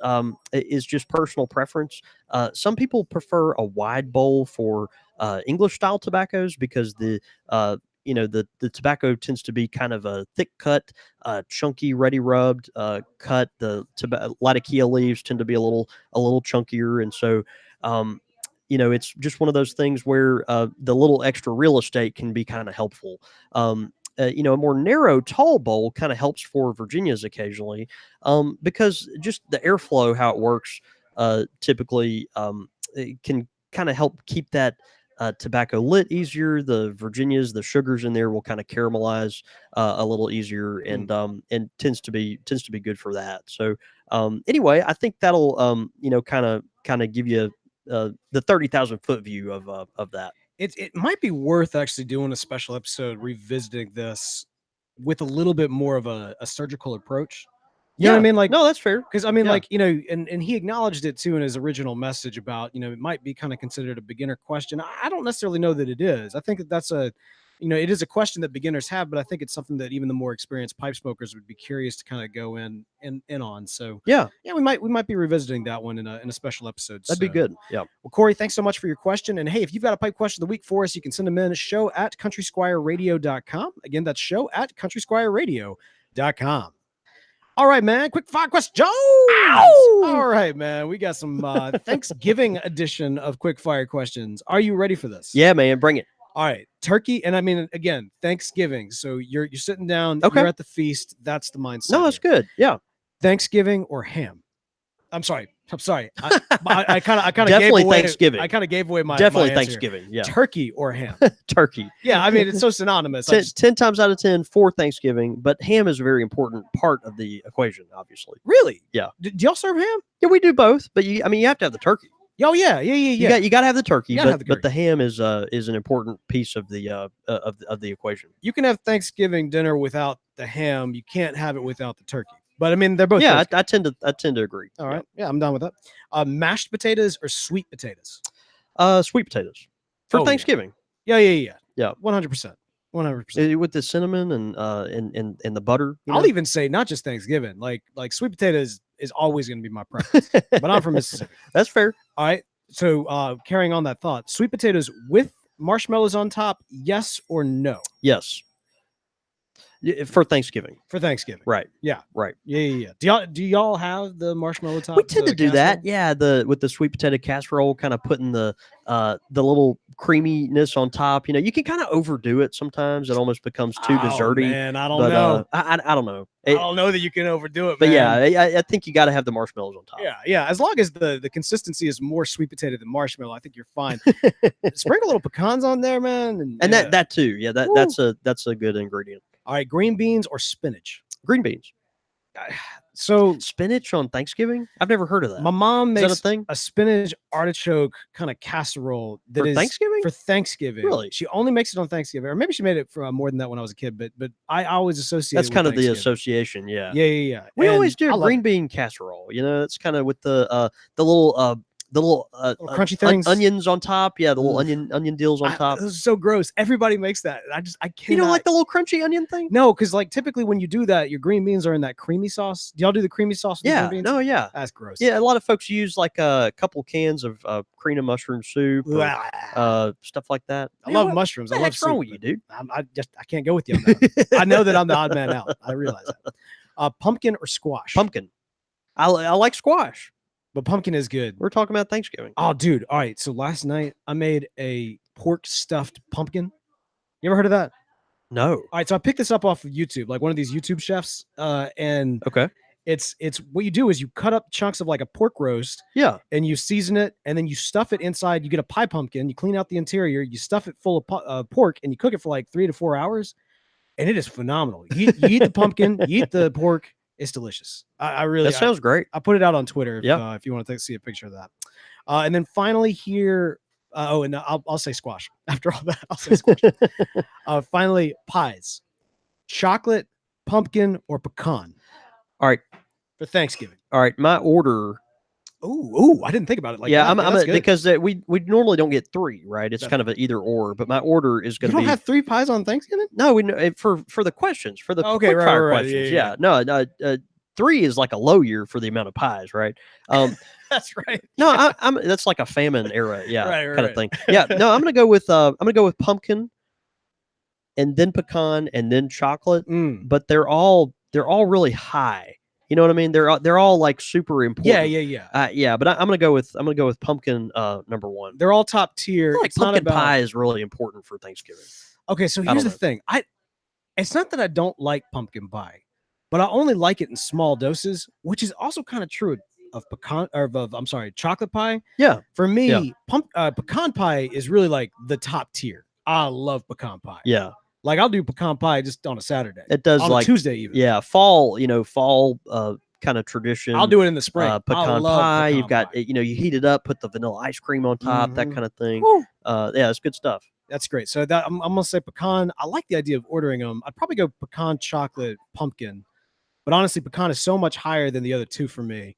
is just personal preference. Some people prefer a wide bowl for English style tobaccos because the tobacco tends to be kind of a thick cut, chunky, ready rubbed cut. The Latakia leaves tend to be a little chunkier. And so, it's just one of those things where the little extra real estate can be kind of helpful. A more narrow, tall bowl kind of helps for Virginias occasionally because just the airflow, how it works, typically it can kind of help keep that tobacco lit easier. The Virginias, the sugars in there will kind of caramelize a little easier, and tends to be good for that. So anyway, I think that'll kind of give you the 30,000 foot view of that. It might be worth actually doing a special episode revisiting this with a little bit more of a surgical approach. You know what I mean? Like, no, that's fair. Because I mean, and he acknowledged it too in his original message about, it might be kind of considered a beginner question. I don't necessarily know that it is. I think that's it is a question that beginners have, but I think it's something that even the more experienced pipe smokers would be curious to kind of go in on. So yeah, we might be revisiting that one in a special episode. That'd be good. Yeah. Well, Corey, thanks so much for your question. And hey, if you've got a pipe question of the week for us, you can send them in show@countrysquireradio.com. Again, that's show@countrysquireradio.com. All right, man. Quick fire question, Joe. All right, man. We got some Thanksgiving edition of quick fire questions. Are you ready for this? Yeah, man. Bring it. All right, turkey, and I mean, again, Thanksgiving. So you're sitting down, okay. You're at the feast. That's the mindset. No, that's good. Yeah. Thanksgiving or ham? I'm sorry. I kind of definitely gave away, Thanksgiving. I kind of gave away my definitely my Thanksgiving. Here. Yeah. Turkey or ham? Turkey. Yeah, I mean, it's so synonymous. 10 times out of 10 for Thanksgiving, but ham is a very important part of the equation, obviously. Really? Yeah. Do y'all serve ham? Yeah, we do both, but you have to have the turkey. Oh yeah. You got to have the turkey, but the ham is an important piece of the equation. You can have Thanksgiving dinner without the ham. You can't have it without the turkey. But I mean, they're both. Yeah, I tend to agree. All right. Yeah, I'm done with that. Mashed potatoes or sweet potatoes? Sweet potatoes for Thanksgiving. Yeah. 100%. 100%. With the cinnamon and the butter. I'll even say not just Thanksgiving. Like sweet potatoes is always going to be my preference. But I'm from Mississippi. That's fair. All right. So carrying on that thought, sweet potatoes with marshmallows on top, yes or no? Yes. For Thanksgiving. Right. Yeah. Right. Yeah. Do y'all have the marshmallow top? We tend to do that. Yeah. With the sweet potato casserole, kind of putting the little creaminess on top. You can kind of overdo it sometimes. It almost becomes too desserty. Man, I don't know. I don't know. I don't know that you can overdo it, but man. yeah, I think you got to have the marshmallows on top. Yeah. As long as the consistency is more sweet potato than marshmallow, I think you're fine. Sprinkle little pecans on there, man, and that too. Yeah, that's a good ingredient. All right, green beans or spinach? Green beans. So spinach on Thanksgiving? I've never heard of that. My mom makes a spinach artichoke kind of casserole for Thanksgiving. For Thanksgiving, really? She only makes it on Thanksgiving, or maybe she made it for more than that when I was a kid. But I always associate. That's kind of the association, yeah. Yeah. We always do a green bean casserole. It's kind of with the little crunchy things, onions on top. Yeah, the little onion deals on top. This is so gross. Everybody makes that. I can't. You don't like the little crunchy onion thing? No, because like typically when you do that, your green beans are in that creamy sauce. Do y'all do the creamy sauce? With yeah. Green beans? No. Yeah. That's gross. Yeah. A lot of folks use like a couple cans of cream and mushroom soup, or, stuff like that. I love mushrooms. What the heck's wrong with you, dude? I can't go with you on that. I know that I'm the odd man out. I realize that. Pumpkin or squash? Pumpkin. I like squash. But pumpkin is good. We're talking about Thanksgiving. Oh, dude. All right. So last night I made a pork stuffed pumpkin. You ever heard of that? No. All right. So I picked this up off of YouTube, like one of these YouTube chefs. And okay. It's what you do is you cut up chunks of like a pork roast. Yeah. And you season it, and then you stuff it inside. You get a pie pumpkin. You clean out the interior. You stuff it full of pork, and you cook it for like 3 to 4 hours. And it is phenomenal. You eat the pumpkin, you eat the pork. It's delicious. I really. That sounds great. I put it out on Twitter. If you want to see a picture of that. And then finally here. And I'll say squash after all that. I'll say squash. Finally, pies, chocolate, pumpkin, or pecan. All right. For Thanksgiving. All right. My order. Ooh, I didn't think about it like that. I'm because we normally don't get 3, right? It's kind of an either or, but my order is going to be. You don't have 3 pies on Thanksgiving? No, we for the questions, for the quick fire questions. Yeah. No, 3 is like a low year for the amount of pies, right? That's right. No, that's like a famine era, kind of thing. Yeah. No, I'm gonna go with pumpkin, and then pecan, and then chocolate. But they're all really high. You know what I mean? They're all like super important. Yeah. But I'm gonna go with pumpkin number 1. They're all top tier. It's pumpkin pie is really important for Thanksgiving. Okay, so here's the thing. It's not that I don't like pumpkin pie, but I only like it in small doses, which is also kind of true of chocolate pie. Yeah. For me, pecan pie is really like the top tier. I love pecan pie. Yeah. Like I'll do pecan pie just on a Saturday. It does on like a Tuesday even. Yeah, fall kind of tradition. I'll do it in the spring. Pecan pie. You've got you heat it up, put the vanilla ice cream on top, that kind of thing. Yeah, it's good stuff. That's great. So that I'm gonna say pecan. I like the idea of ordering them. I'd probably go pecan, chocolate, pumpkin, but honestly, pecan is so much higher than the other 2 for me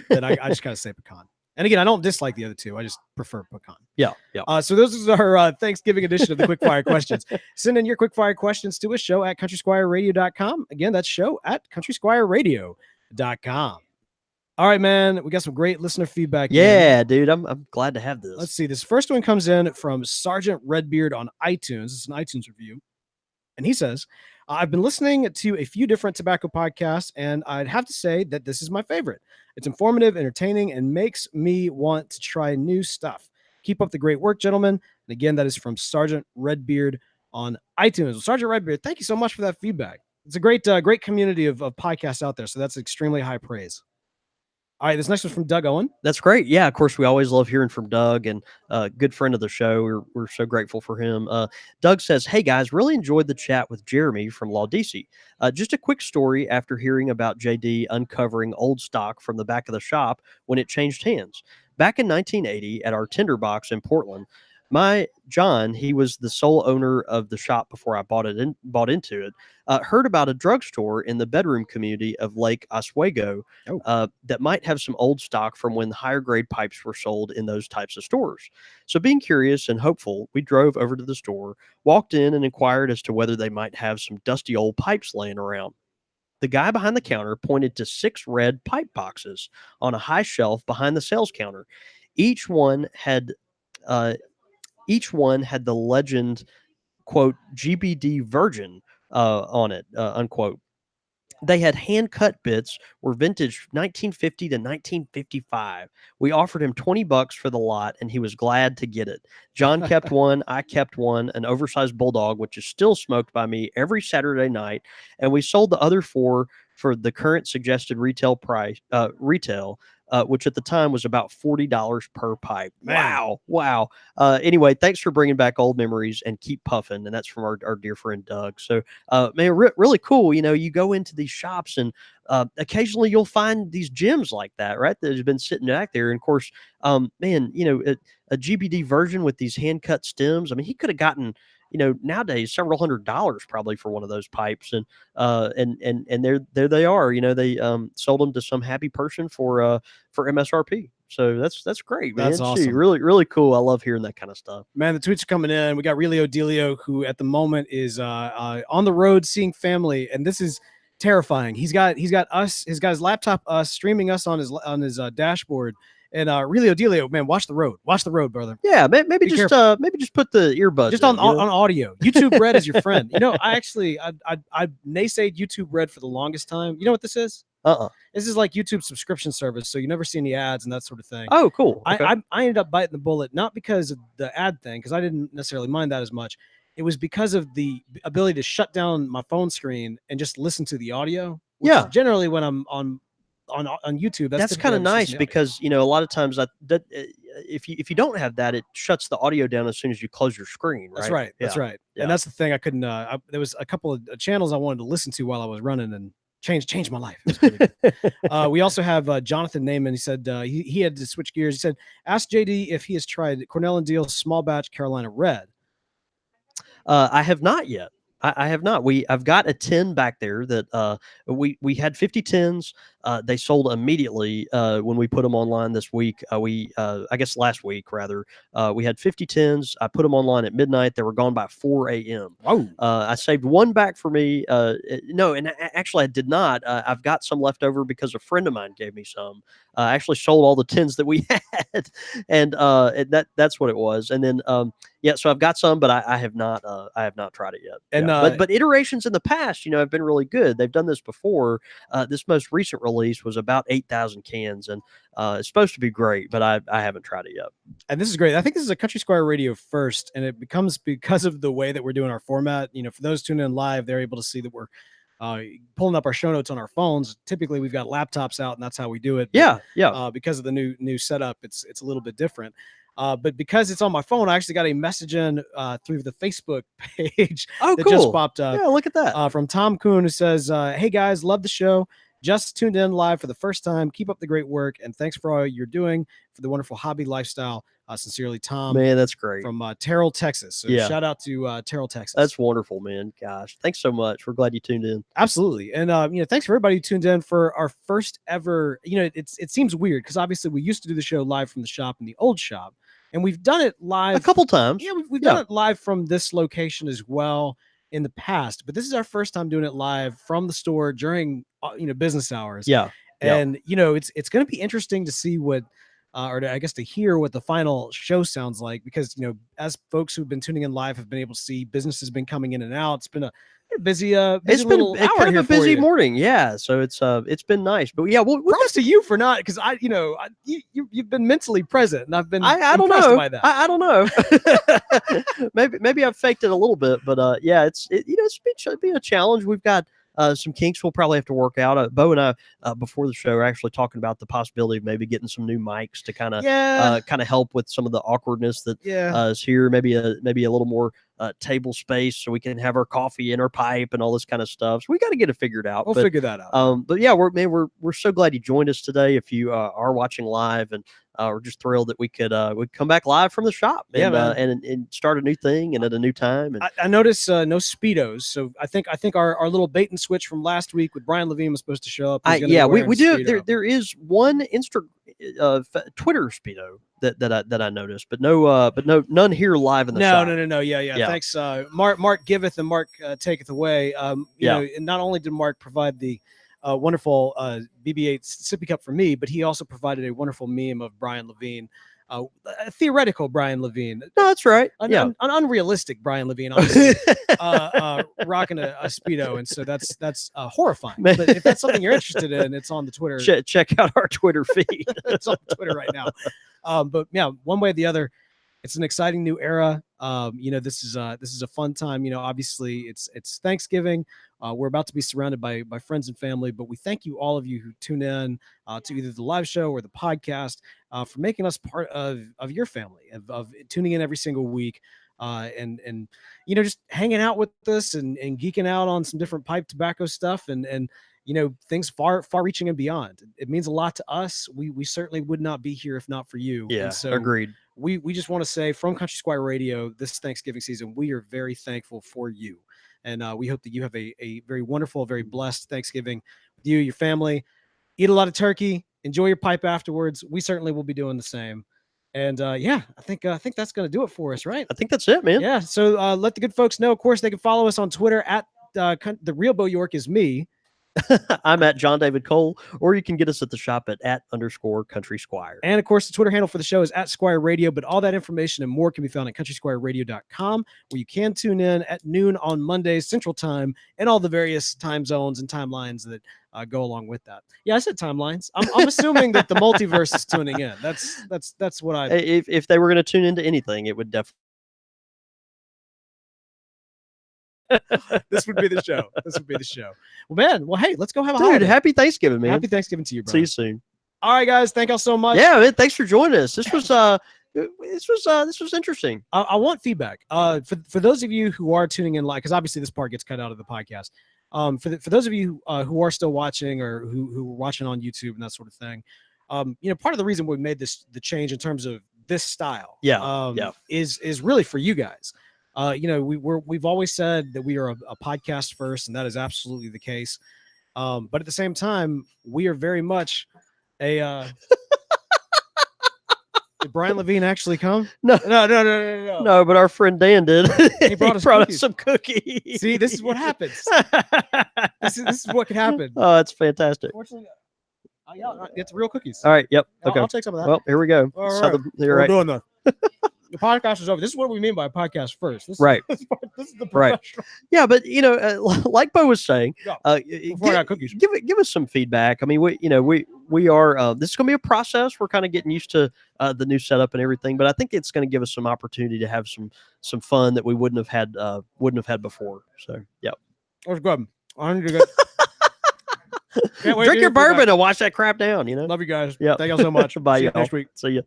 that I just gotta say pecan. And again, I don't dislike the other 2. I just prefer pecan. Yeah. So those are our Thanksgiving edition of the Quickfire Questions. Send in your Quickfire questions to us, show at countrysquireradio.com. Again, that's show at countrysquireradio.com. All right, man. We got some great listener feedback. Yeah, dude. I'm glad to have this. Let's see. This first one comes in from Sergeant Redbeard on iTunes. It's an iTunes review. And he says, I've been listening to a few different tobacco podcasts, and I'd have to say that this is my favorite. It's informative, entertaining, and makes me want to try new stuff. Keep up the great work, gentlemen. And again, that is from Sergeant Redbeard on iTunes. Well, Sergeant Redbeard, thank you so much for that feedback. It's a great community of podcasts out there, so that's extremely high praise. All right, this next one's from Doug Owen. That's great. Yeah, of course, we always love hearing from Doug, and good friend of the show. We're so grateful for him. Doug says, hey, guys, really enjoyed the chat with Jeremy from Laudisi. Just a quick story after hearing about JD uncovering old stock from the back of the shop when it changed hands. back in 1980 at our Tinderbox in Portland, my John, he was the sole owner of the shop before I bought into it. Heard about a drugstore in the bedroom community of Lake Oswego that might have some old stock from when higher grade pipes were sold in those types of stores. So, being curious and hopeful, we drove over to the store, walked in, and inquired as to whether they might have some dusty old pipes laying around. The guy behind the counter pointed to 6 red pipe boxes on a high shelf behind the sales counter. Each one had uh, each one had the legend, quote, GBD Virgin on it, unquote. They had hand cut bits, were vintage 1950 to 1955. We offered him $20 for the lot, and he was glad to get it. John kept one, I kept one, an oversized bulldog, which is still smoked by me every Saturday night, and we sold the other 4 for the current suggested retail price, which at the time was about $40 per pipe. Man. Wow. Anyway, thanks for bringing back old memories, and keep puffing. And that's from our dear friend Doug. So, man, really cool. You know, you go into these shops and occasionally you'll find these gems like that, right? That has been sitting back there. And of course, man, you know, a GBD version with these hand cut stems. I mean, he could have gotten, you know, nowadays several $100s probably for one of those pipes, and there they are. You know, they sold them to some happy person for MSRP. So that's great, man. That's awesome. Gee, really cool. I love hearing that kind of stuff. Man, the tweets are coming in. We got Relio Delio, who at the moment is on the road seeing family, and this is terrifying. He's got his laptop streaming us on his dashboard. And Relio Delio, man, watch the road, brother. Yeah, maybe just put the earbuds just on audio. YouTube Red is your friend. You know, I naysayed YouTube Red for the longest time. You know what this is? This is like YouTube subscription service, so you never see any ads and that sort of thing. Oh, cool. Okay. I ended up biting the bullet, not because of the ad thing, because I didn't necessarily mind that as much. It was because of the ability to shut down my phone screen and just listen to the audio. Which is generally when I'm on YouTube. That's kind of nice because, you know, a lot of times if you don't have that, it shuts the audio down as soon as you close your screen. Right? That's right. Yeah. And that's the thing. I couldn't. There was a couple of channels I wanted to listen to while I was running, and changed my life. It was really good. We also have Jonathan Naiman. He said he had to switch gears. He said, "Ask JD if he has tried Cornell and Deal small batch Carolina Red." I have not yet. I have not. I've got a 10 back there that we had 50 tins. They sold immediately when we put them online this week. I guess last week rather. We had 50 tins. I put them online at midnight. They were gone by 4 a.m. Wow. I saved one back for me. No, and actually I did not. I've got some left over because a friend of mine gave me some. I actually sold all the tins that we had, and that's what it was. And then so I've got some, but I have not tried it yet. And but iterations in the past, you know, have been really good. They've done this before. This most recent release was about 8,000 cans, and it's supposed to be great, but I haven't tried it yet. And this is great. I think this is a Country Squire Radio first, and it becomes because of the way that we're doing our format. You know, for those tuning in live, they're able to see that we're pulling up our show notes on our phones. Typically, we've got laptops out, and that's how we do it. But, because of the new setup, it's a little bit different. But because it's on my phone, I actually got a message in through the Facebook page that just popped up. Yeah, look at that. From Tom Kuhn, who says, "Hey guys, love the show. Just tuned in live for the first time. Keep up the great work, and thanks for all you're doing for the wonderful hobby lifestyle. Sincerely, Tom." Man, that's great. From Terrell, Texas. So shout out to Terrell, Texas. That's wonderful, man. Gosh, thanks so much. We're glad you tuned in. Absolutely. And you know, thanks for everybody who tuned in for our first ever. You know, it seems weird because obviously we used to do the show live from the shop in the old shop, and we've done it live a couple times. Yeah, we've done it live from this location as well in the past, but this is our first time doing it live from the store during business hours. And you know, it's going to be interesting to see what to hear what the final show sounds like, because, you know, as folks who've been tuning in live have been able to see, business has been coming in and out. It's been a busy it's been kind of a busy morning. Yeah. So it's been nice, but yeah, props to you for not, because you've been mentally present, and I've been I don't know by that. I don't know. maybe I've faked it a little bit, but it's been a challenge. We've got some kinks we'll probably have to work out. Beau and I, before the show, are actually talking about the possibility of maybe getting some new mics to kind of help with some of the awkwardness that is here. Maybe a little more table space so we can have our coffee in our pipe and all this kind of stuff. So we got to get it figured out. We'll figure that out. But yeah, we're so glad you joined us today. If you are watching live, and we're just thrilled that we could come back live from the shop and, and start a new thing and at a new time. And I noticed no Speedos, so I think our little bait and switch from last week with Brian Levine was supposed to show up. We do. There is one Twitter Speedo that I noticed, but none here live in the shop. No. Yeah. Thanks. Mark giveth and Mark taketh away. You know, and not only did Mark provide the wonderful BB8 Sippy Cup for me, but he also provided a wonderful meme of Brian Levine. A theoretical Brian Levine. No, that's right. An unrealistic Brian Levine, honestly, rocking a Speedo, and so that's horrifying. But if that's something you're interested in, it's on the Twitter. Check out our Twitter feed. It's on Twitter right now. But yeah, one way or the other, it's an exciting new era. You know, this is a fun time. You know, obviously it's Thanksgiving. We're about to be surrounded by friends and family, but we thank you, all of you who tune in to either the live show or the podcast, for making us part of your family, of tuning in every single week, and you know, just hanging out with us and geeking out on some different pipe tobacco stuff and you know, things far reaching and beyond. It means a lot to us. We certainly would not be here if not for you. Yeah, and so agreed. We just want to say, from Country Squire Radio this Thanksgiving season, we are very thankful for you. And we hope that you have a very wonderful, very blessed Thanksgiving with you, your family. Eat a lot of turkey. Enjoy your pipe afterwards. We certainly will be doing the same. And yeah, I think that's going to do it for us, right? I think that's it, man. Yeah. So let the good folks know. Of course, they can follow us on Twitter at the real Beau York is me. I'm at John David Cole, or you can get us at the shop at @_Country Squire. And of course, the Twitter handle for the show is @Squire Radio, but all that information and more can be found at countrysquireradio.com, where you can tune in at noon on Mondays Central Time and all the various time zones and timelines that go along with that. Yeah, I said timelines. I'm assuming that the multiverse is tuning in. That's what I. If they were going to tune into anything, it would definitely. This would be the show. Well, man. Well, hey, let's go have a Dude, holiday. Happy Thanksgiving, man. Happy Thanksgiving to you, bro. See you soon. All right, guys. Thank y'all so much. Yeah, man. Thanks for joining us. This was interesting. I want feedback. For those of you who are tuning in live, because obviously this part gets cut out of the podcast. For those of you who are still watching or who are watching on YouTube and that sort of thing, you know, part of the reason we made the change in terms of this style, is really for you guys. You know, we've always said that we are a podcast first, and that is absolutely the case. But at the same time, we are very much a. Did Brian Levine actually come? No. No, but our friend Dan did. He brought us some cookies. See, this is what happens. This is what can happen. Oh, it's fantastic. Fortunately, it's real cookies. All right. Yep. Okay. I'll take some of that. Well, here we go. All right. We're doing that. The podcast is over. This is what we mean by a podcast first. This is the professional. Yeah, but you know, like Beau was saying, before I got cookies, give us some feedback. I mean, we are. This is going to be a process. We're kind of getting used to the new setup and everything, but I think it's going to give us some opportunity to have some fun that we wouldn't have had before. So, yeah, that was good. Drink your bourbon and wash that crap down. You know, love you guys. Yeah, thank y'all so much. Bye, See you y'all. next week. See you.